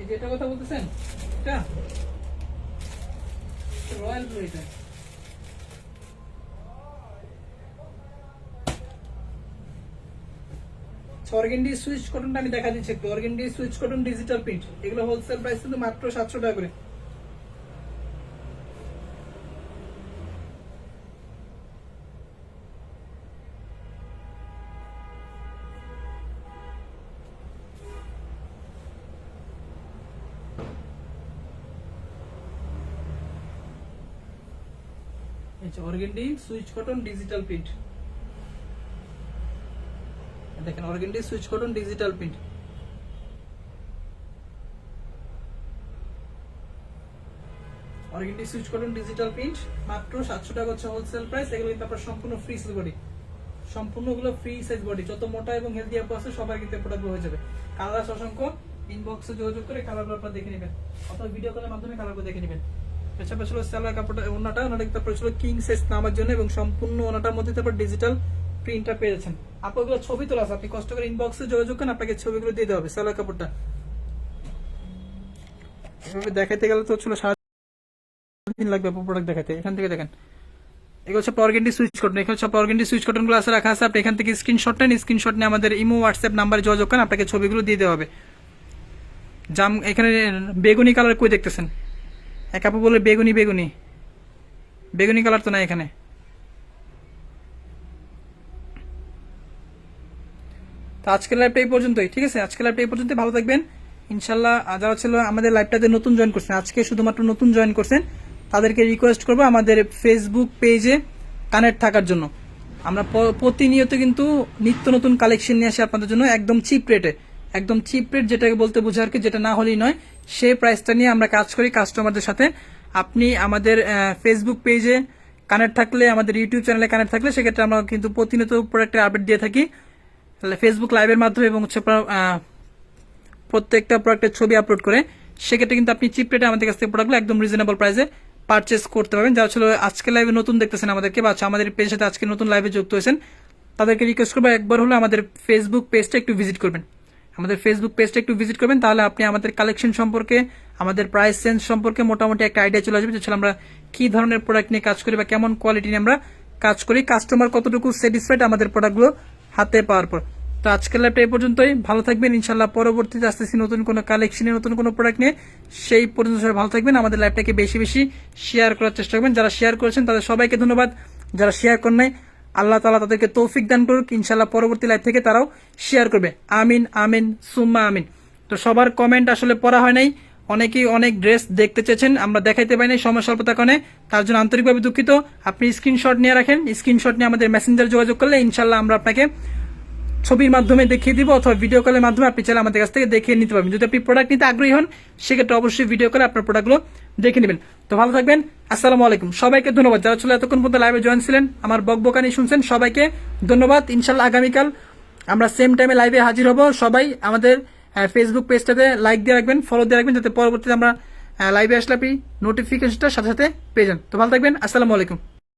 এই যে এটা কথা বলতেছেন, এটা রয়্যাল ব্লু। এটা অর্গেন্ডি সুইচ কটনটা আমি দেখা দিচ্ছি একটু। Organdy Swiss cotton digital print, এগুলো হোলসেল প্রাইস কিন্তু মাত্র 700 টাকা করে। Organdy Swiss cotton digital print, দেখেন organdy Swiss cotton digital print. Organdy Swiss cotton digital print মাত্র 700 টাকা হচ্ছে হোলসেল প্রাইস। এগুলো কিন্তু আপনার সম্পূর্ণ ফ্রি সাইজ বডি, সম্পূর্ণগুলো ফ্রি সাইজ বডি। যত মোটা এবং হেলদি আপু আছে সবাই কিন্তু প্রোডাক্ট হয়ে যাবে। কালার আছে অসংখ্য, ইনবক্সে যোগাযোগ করে কালারগুলো আপনারা দেখে নেবেন, অথবা ভিডিও কলের মাধ্যমে কালারগুলো দেখে নেবেন। এছাড়া ছিল সালোয়ার কাপড়টা, ওনাটা তারপরে ছিল কিং সাইজ নামার জন্য, এবং সম্পূর্ণ ওনাটার মধ্যে তারপর ডিজিটাল প্রিন্টটা পেয়েছেন। আপনাগুলো ছবি তোলা আছে, আপনি কষ্ট করে ইনবক্সে যোগাযোগ করেন, আপনাকে ছবিগুলো দিয়ে দেওয়া হবে। সালোয়ার কাপড়টা এভাবে দেখাতে গেলে তো ছিল সারাদিন লাগবে প্রোডাক্ট দেখাতে। এখান থেকে দেখেন, এগুলো হচ্ছে অর্গেন্ডি সুইচ কটন। এখানে সব অর্গেন্ডি সুইচ কটন গুলো আছে রাখা আছে। আপনি এখান থেকে স্ক্রিনশট নেন, স্ক্রিনশট নিয়ে আমাদের ইমো হোয়াটসঅ্যাপ নাম্বারে যোগাযোগ করেন, আপনাকে ছবিগুলো দিয়ে দেওয়া হবে। জাম এখানে বেগুনি কালার কই দেখতেছেন? এক আপু বলে বেগুনি বেগুনি, বেগুনি কালার তো না এখানে। তো আজকের লাইভটা এই পর্যন্তই, ঠিক আছে? আজকের লাইভটা এই পর্যন্ত, ভালো থাকবেন ইনশাল্লাহ। যারা ছিল আমাদের লাইভটাতে নতুন জয়েন করছেন, আজকে শুধুমাত্র নতুন জয়েন করছেন, তাদেরকে রিকোয়েস্ট করবো আমাদের ফেসবুক পেজে কানেক্ট থাকার জন্য। আমরা প্রতিনিয়ত কিন্তু নিত্য নতুন কালেকশন নিয়ে আসি আপনাদের জন্য, একদম চিপ রেটে। একদম চিপ রেট যেটাকে বলতে বোঝা আর কি, যেটা না হলেই নয়, সেই প্রাইসটা নিয়ে আমরা কাজ করি কাস্টমারদের সাথে। আপনি আমাদের ফেসবুক পেজে কানেক্ট থাকলে, আমাদের ইউটিউব চ্যানেলে কানেক্ট থাকলে, সেক্ষেত্রে আমরা কিন্তু প্রতিনিয়ত প্রোডাক্টের আপডেট দিয়ে থাকি ফেসবুক লাইভের মাধ্যমে, এবং হচ্ছে প্রত্যেকটা প্রোডাক্টের ছবি আপলোড করে। সেক্ষেত্রে কিন্তু আপনি চিপ রেটে আমাদের কাছ থেকে প্রোডাক্টগুলো একদম রিজনেবল প্রাইসে পারচেস করতে পারবেন। যারা ছিল আজকে লাইভে নতুন দেখতেছেন আমাদেরকে, বা আমাদের পেজের সাথে আজকে নতুন লাইভে যুক্ত হয়েছেন, তাদেরকে রিকোয়েস্ট করবো একবার হলে আমাদের ফেসবুক পেজটা একটু ভিজিট করবেন। আমাদের ফেসবুক পেজটা একটু ভিজিট করবেন, তাহলে আপনি আমাদের কালেকশন সম্পর্কে, আমাদের প্রাইস সেন্স সম্পর্কে মোটামুটি একটা আইডিয়া চলে আসবে, যে আমরা কি ধরনের প্রোডাক্ট নিয়ে কাজ করি বা কেমন কোয়ালিটি নিয়ে আমরা কাজ করি, কাস্টমার কতটুকু স্যাটিসফাইড আমাদের প্রোডাক্টগুলো হাতে পাওয়ার পর। তো আজকের লাইভটা এই পর্যন্তই। ভালো থাকবেন, ইনশাল্লাহ পরবর্তীতে আসতেছি নতুন কোনো কালেকশনে, নতুন কোনো প্রোডাক্ট নিয়ে। সেই পর্যন্ত সবাই ভালো থাকবেন, আমাদের লাইভটাকে বেশি বেশি শেয়ার করার চেষ্টা করবেন। যারা শেয়ার করেছেন তাদের সবাইকে ধন্যবাদ, যারা শেয়ার করেন নাই আল্লাহ তাআলা তাদেরকে তৌফিক দান করুক, ইনশাল্লাহ পরবর্তী লাইভ থেকে তারাও শেয়ার করবে। আমিন আমিন সুম্মা আমিন। তো সবার কমেন্ট আসলে পড়া হয় নাই, অনেকেই অনেক ড্রেস দেখতে চেয়েছেন, আমরা দেখাইতে পারি নাই সময় স্বল্পতার কারণে, তার জন্য আন্তরিকভাবে দুঃখিত। আপনি স্ক্রিনশট নিয়ে রাখেন, স্ক্রিনশট নিয়ে আমাদের মেসেঞ্জার যোগাযোগ করলে ইনশাল্লাহ আমরা আপনাকে ছবির মাধ্যমে দেখিয়ে দিব, অথবা ভিডিও কলের মাধ্যমে আপনি চাইলে আমাদের কাছ থেকে দেখিয়ে নিতে পারবেন। যদি আপনি প্রোডাক্ট নিতে আগ্রহী হন সেক্ষেত্রে অবশ্যই ভিডিও কলে আপনার প্রোডাক্টগুলো দেখে নেবেন। তো ভালো থাকবেন, আসসালামু আলাইকুম। সবাইকে ধন্যবাদ যারা ছিল এতক্ষণ পর্যন্ত লাইভে জয়েন ছিলেন, আমার বকবকানি শুনছেন, সবাইকে ধন্যবাদ। ইনশাল্লাহ আগামীকাল আমরা সেম টাইমে লাইভে হাজির হব। সবাই আমাদের ফেসবুক পেজটাতে লাইক দিয়ে রাখবেন, ফলো দিয়ে রাখবেন, যাতে পরবর্তীতে আমরা লাইভে আসলে আপনি নোটিফিকেশনটা সাথে সাথে পেয়ে যান। তো ভালো থাকবেন, আসসালামু আলাইকুম।